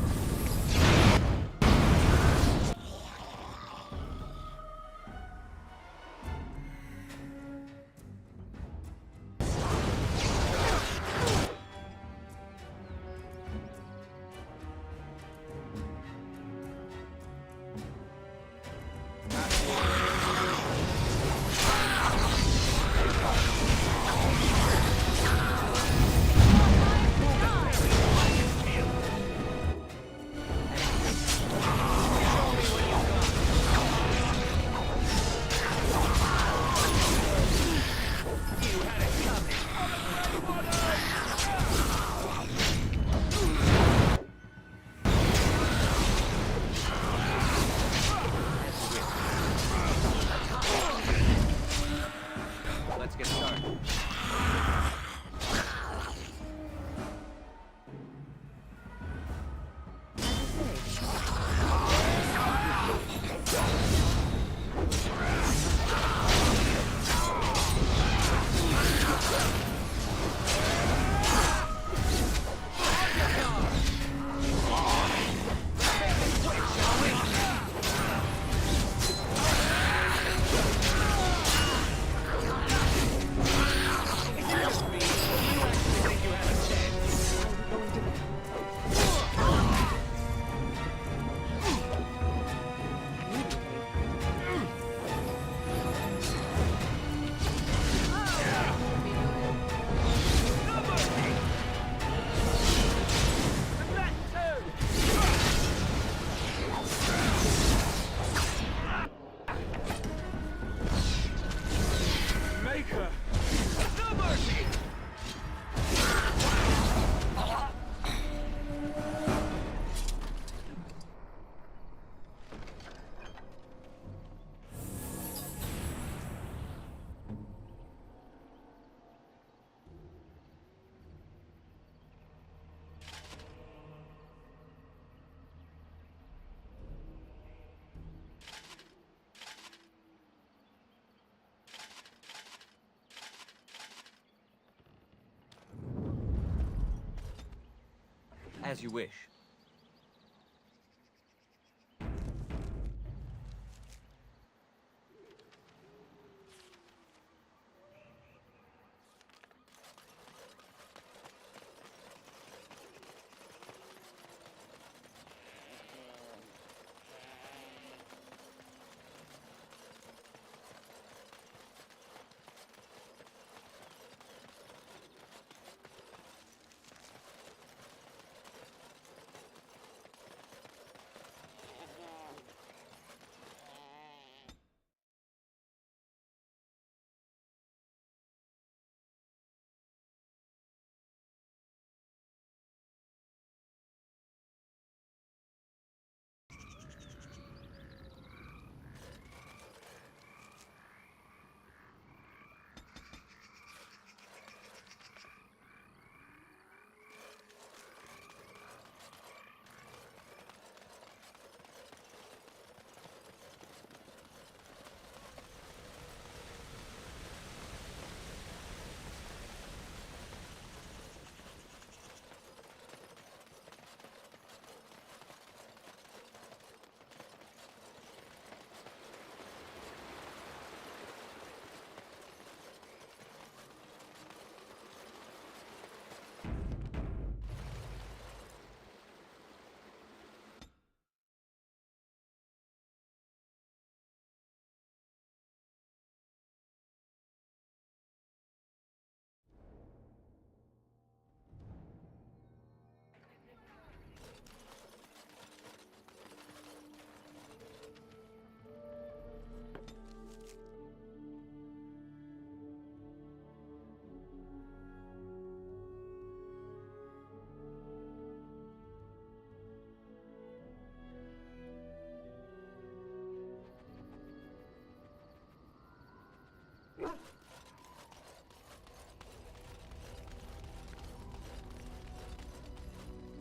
As you wish.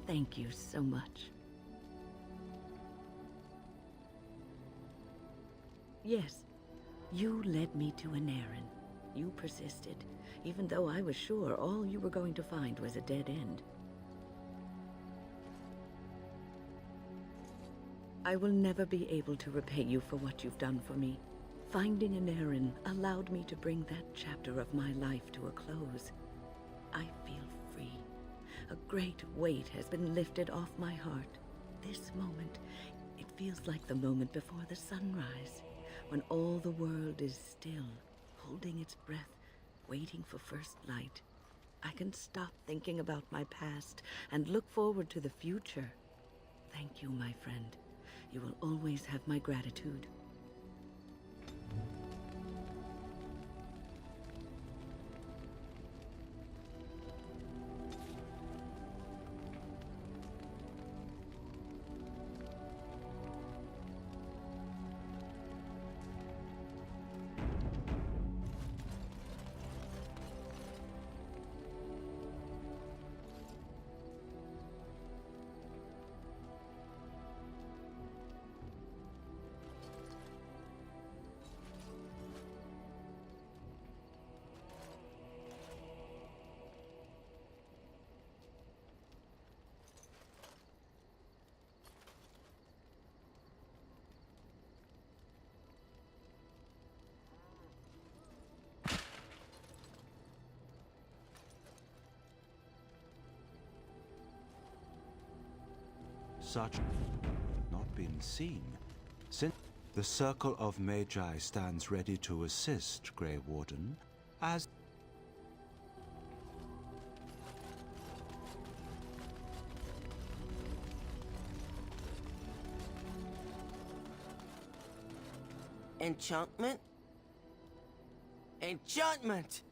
Thank you so much. Yes, you led me to Anarin. You persisted, even though I was sure all you were going to find was a dead end. I will never be able to repay you for what you've done for me. Finding Anarin allowed me to bring that chapter of my life to a close. I feel free. A great weight has been lifted off my heart. This moment, it feels like the moment before the sunrise, when all the world is still, holding its breath, waiting for first light. I can stop thinking about my past and look forward to the future. Thank you, my friend. You will always have my gratitude. Such not been seen. Since the Circle of Magi stands ready to assist, Grey Warden, as Enchantment? Enchantment!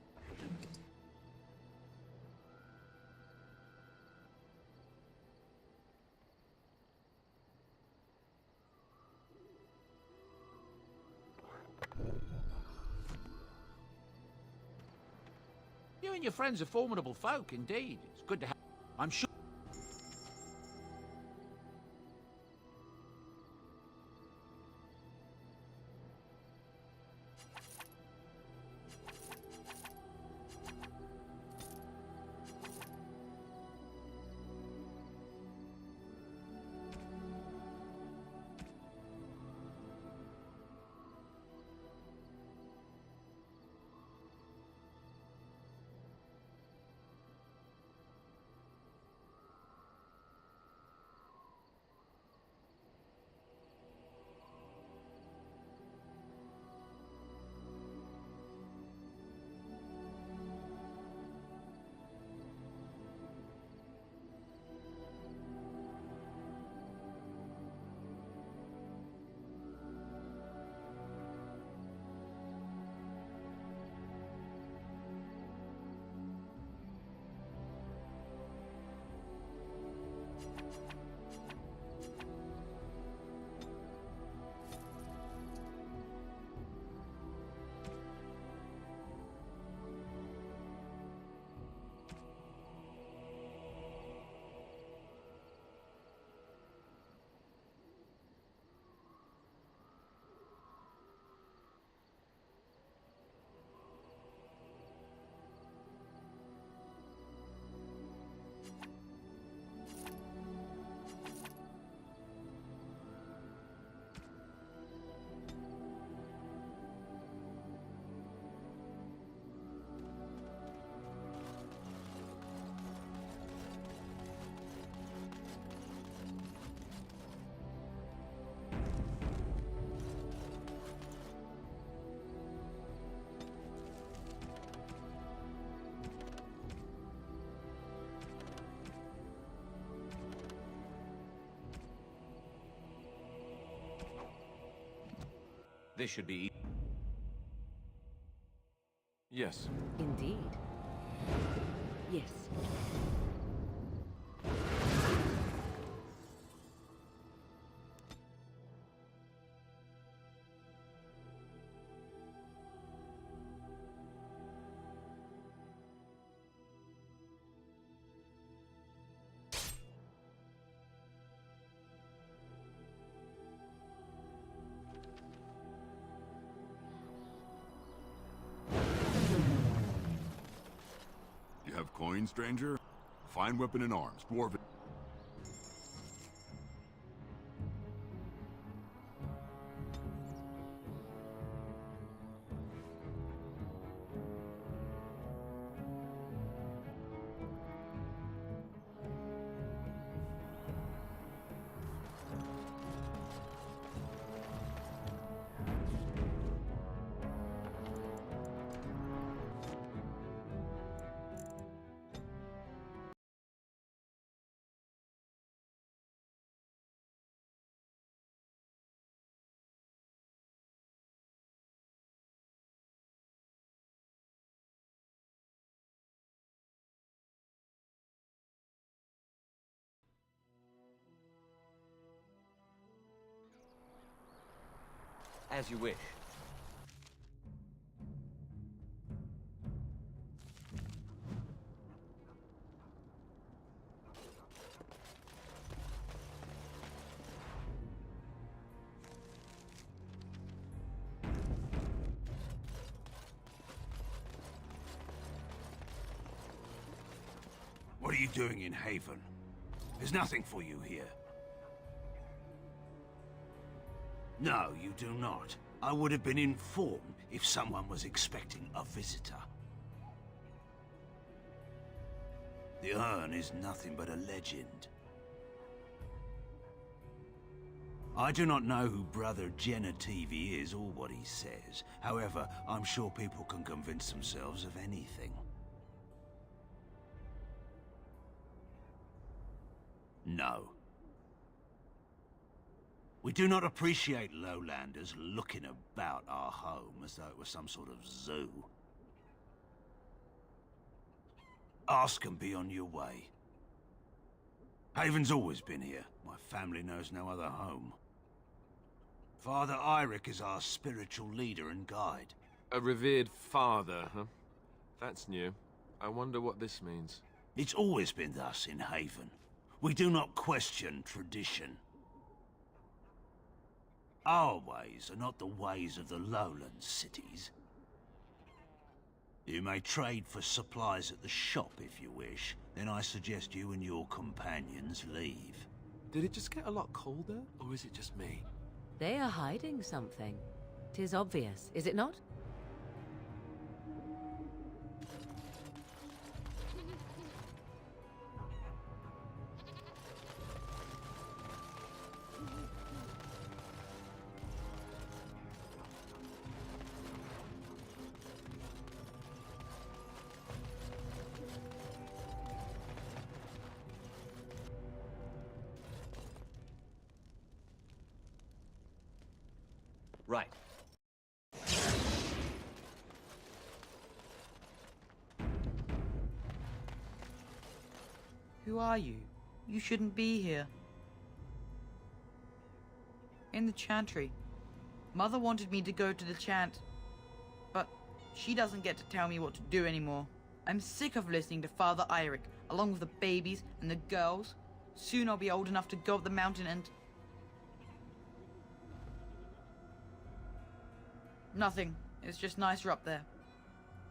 You and your friends are formidable folk, indeed. It's good to have... I'm sure... This should be... Yes. Indeed. Yes. You have coin, stranger? Fine weapon and arms, dwarven. As you wish. What are you doing in Haven? There's nothing for you here. No, you do not. I would have been informed if someone was expecting a visitor. The urn is nothing but a legend. I do not know who Brother Genitivi is or what he says. However, I'm sure people can convince themselves of anything. No. We do not appreciate lowlanders looking about our home as though it was some sort of zoo. Ask and be on your way. Haven's always been here. My family knows no other home. Father Eirik is our spiritual leader and guide. A revered father, huh? That's new. I wonder what this means. It's always been thus in Haven. We do not question tradition. Our ways are not the ways of the lowland cities. You may trade for supplies at the shop if you wish. Then I suggest you and your companions leave. Did it just get a lot colder, or is it just me? They are hiding something. 'Tis obvious, is it not? Right. Who are you? You shouldn't be here. In the chantry. Mother wanted me to go to the chant, but she doesn't get to tell me what to do anymore. I'm sick of listening to Father Eirik, along with the babies and the girls. Soon I'll be old enough to go up the mountain and... Nothing. It's just nicer up there.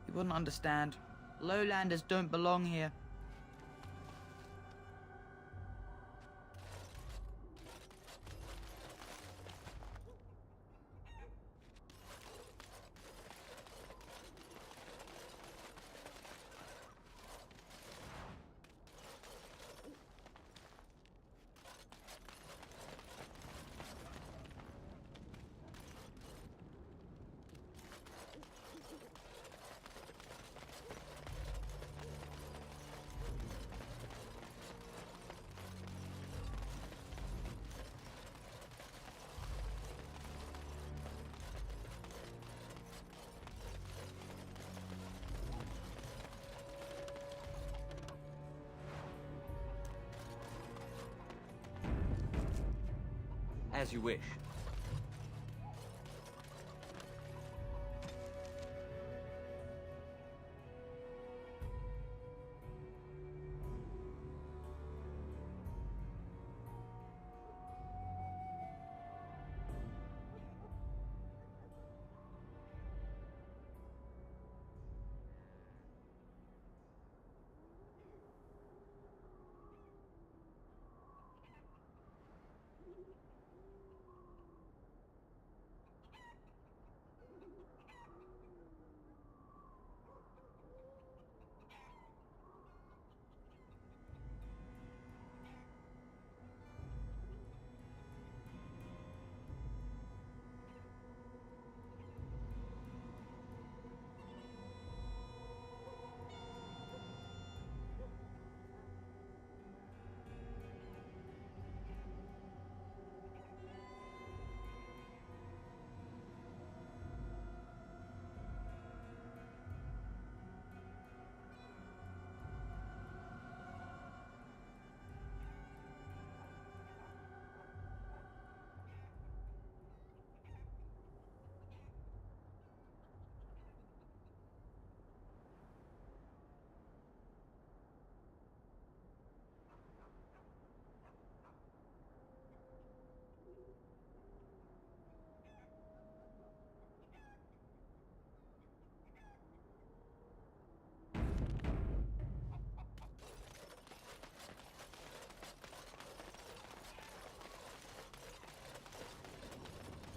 You wouldn't understand. Lowlanders don't belong here. As you wish.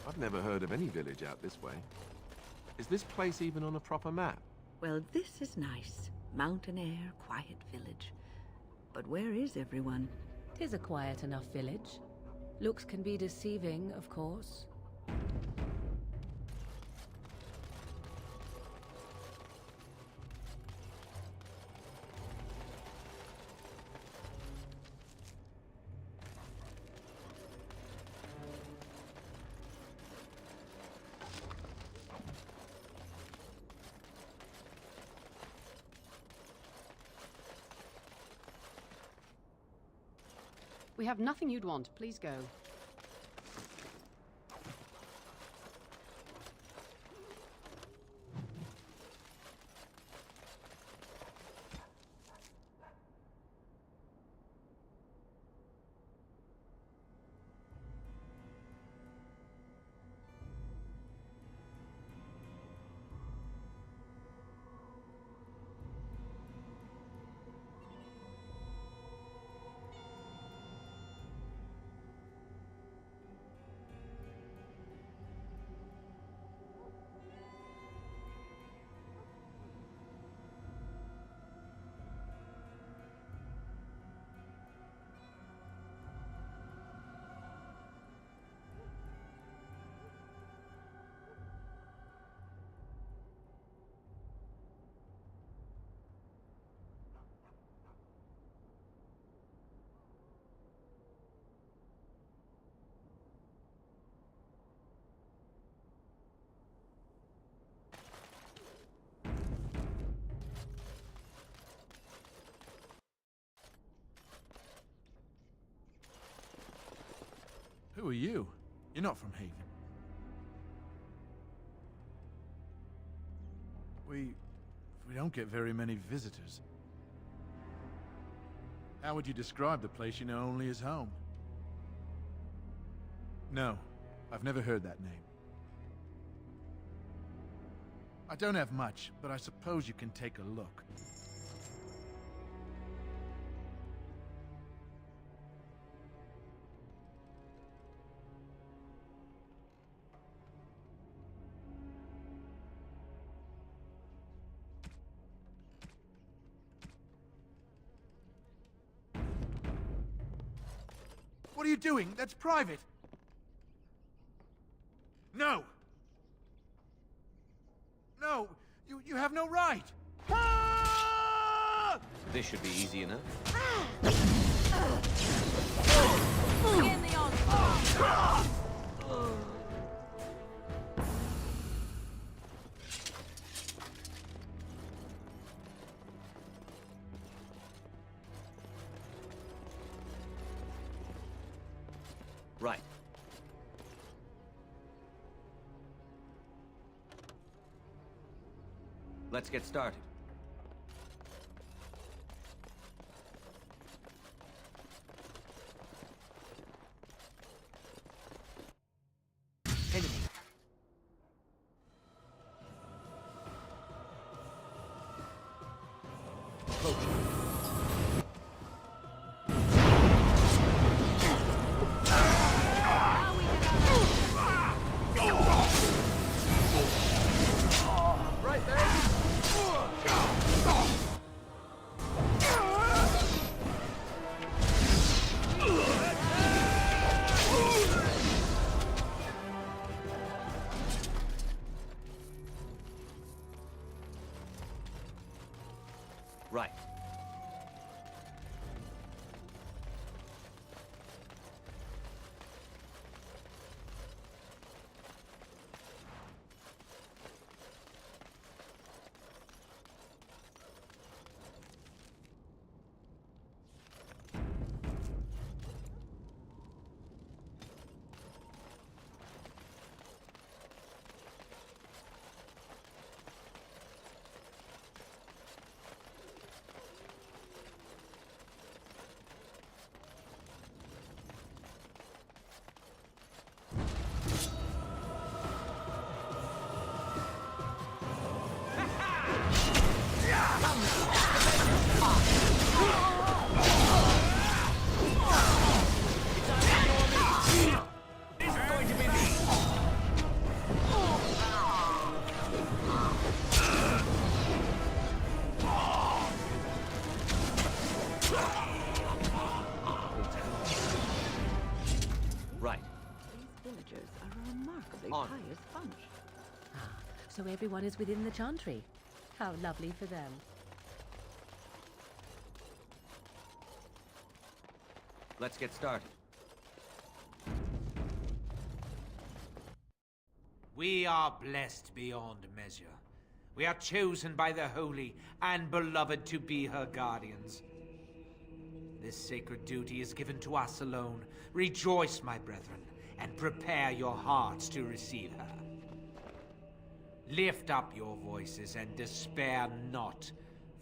I've never heard of any village out this way. Is this place even on a proper map? Well, this is nice. Mountain air, quiet village. But where is everyone? 'Tis a quiet enough village. Looks can be deceiving, of course. We have nothing you'd want. Please go. Who are you? You're not from Haven. We don't get very many visitors. How would you describe the place you know only as home? No, I've never heard that name. I don't have much, but I suppose you can take a look. What are you doing? That's private! No! No! You have no right! Ah! This should be easy enough. In the on. Right. Let's get started. Enemy. Right there. Right. Right. These villagers are a remarkably On. pious bunch. Ah, so everyone is within the Chantry. How lovely for them. Let's get started. We are blessed beyond measure. We are chosen by the holy and beloved to be her guardians. This sacred duty is given to us alone. Rejoice, my brethren, and prepare your hearts to receive her. Lift up your voices and despair not,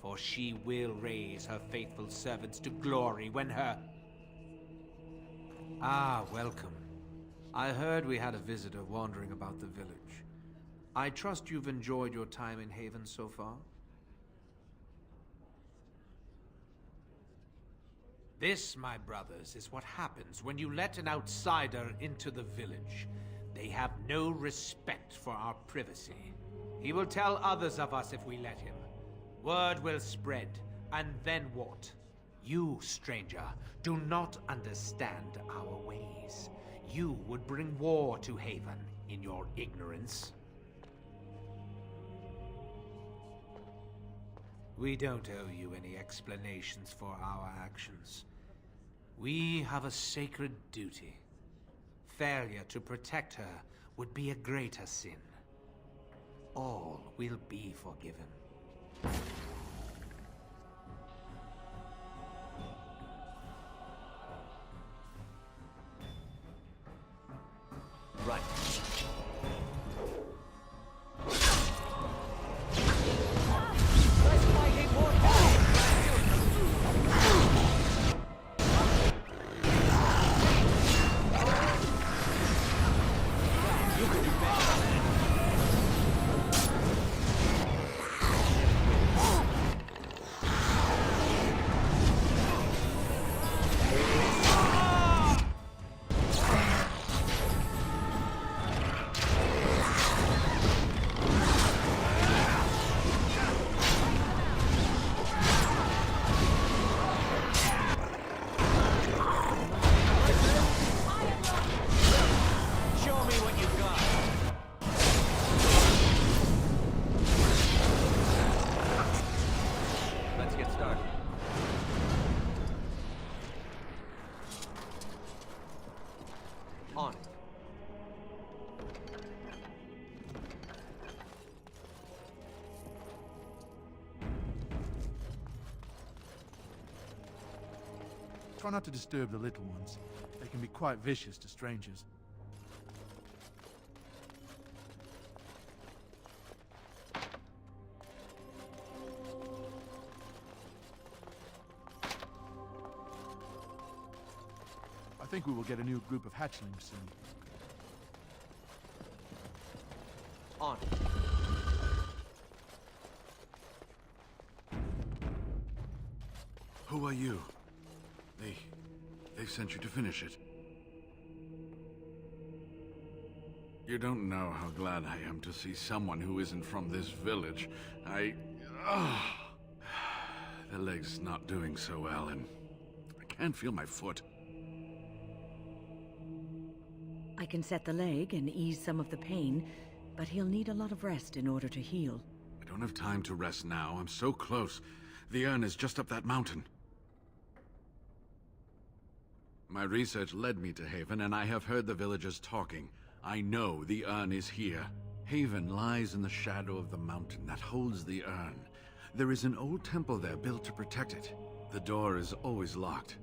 for she will raise her faithful servants to glory when her... Ah, welcome. I heard we had a visitor wandering about the village. I trust you've enjoyed your time in Haven so far? This, my brothers, is what happens when you let an outsider into the village. They have no respect for our privacy. He will tell others of us if we let him. Word will spread, and then what? You, stranger, do not understand our ways. You would bring war to Haven in your ignorance. We don't owe you any explanations for our actions. We have a sacred duty. Failure to protect her would be a greater sin. All will be forgiven. Right. On it. Try not to disturb the little ones. They can be quite vicious to strangers. I think we will get a new group of hatchlings soon. On. Who are you? They sent you to finish it. You don't know how glad I am to see someone who isn't from this village. The leg's not doing so well, and I can't feel my foot. I can set the leg and ease some of the pain, but he'll need a lot of rest in order to heal. I don't have time to rest now. I'm so close. The urn is just up that mountain. My research led me to Haven, and I have heard the villagers talking. I know the urn is here. Haven lies in the shadow of the mountain that holds the urn. There is an old temple there built to protect it. The door is always locked,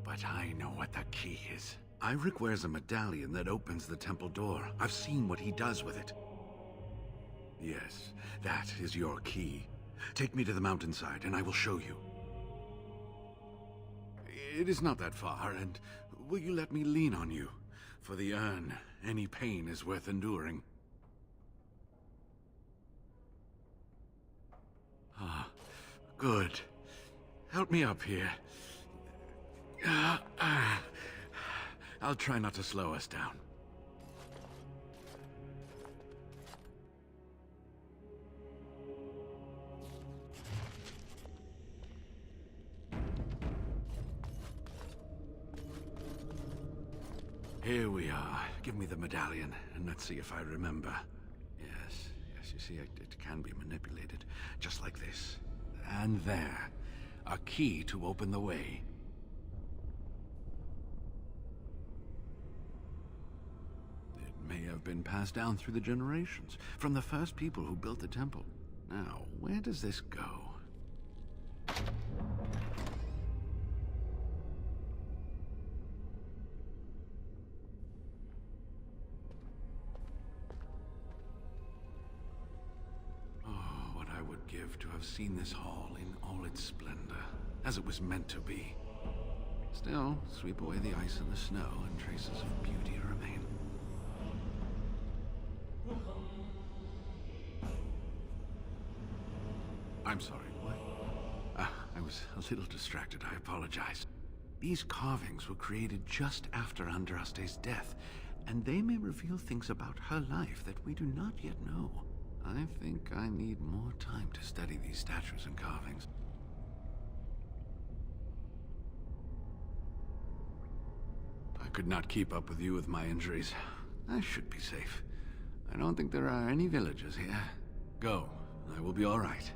but I know what the key is. Iric wears a medallion that opens the temple door. I've seen what he does with it. Yes, that is your key. Take me to the mountainside, and I will show you. It is not that far, and will you let me lean on you? For the urn, any pain is worth enduring. Ah, good. Help me up here. I'll try not to slow us down. Here we are. Give me the medallion, and let's see if I remember. Yes, you see, it can be manipulated, just like this. And there. A key to open the way. It may have been passed down through the generations, from the first people who built the temple. Now, where does this go? Give to have seen this hall in all its splendor, as it was meant to be. Still, sweep away the ice and the snow, and traces of beauty remain. I'm sorry, what? I was a little distracted, I apologize. These carvings were created just after Andraste's death, and they may reveal things about her life that we do not yet know. I think I need more time to study these statues and carvings. I could not keep up with you with my injuries. I should be safe. I don't think there are any villagers here. Go, I will be all right.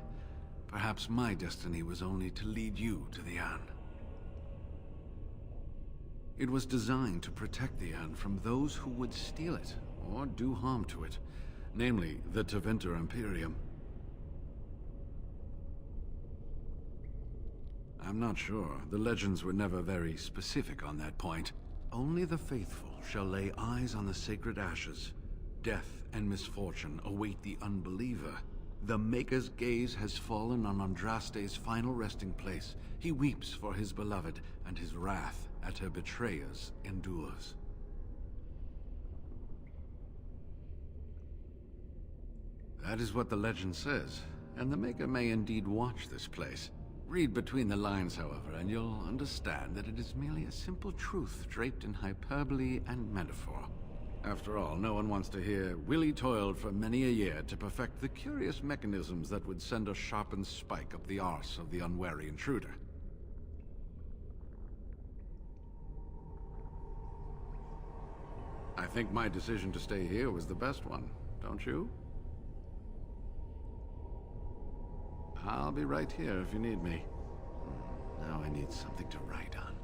Perhaps my destiny was only to lead you to the urn. It was designed to protect the urn from those who would steal it or do harm to it. Namely, the Tevinter Imperium. I'm not sure. The legends were never very specific on that point. Only the faithful shall lay eyes on the sacred ashes. Death and misfortune await the unbeliever. The Maker's gaze has fallen on Andraste's final resting place. He weeps for his beloved, and his wrath at her betrayers endures. That is what the legend says, and the Maker may indeed watch this place. Read between the lines, however, and you'll understand that it is merely a simple truth draped in hyperbole and metaphor. After all, no one wants to hear, Willie toiled for many a year to perfect the curious mechanisms that would send a sharpened spike up the arse of the unwary intruder. I think my decision to stay here was the best one, don't you? I'll be right here if you need me. Now I need something to write on.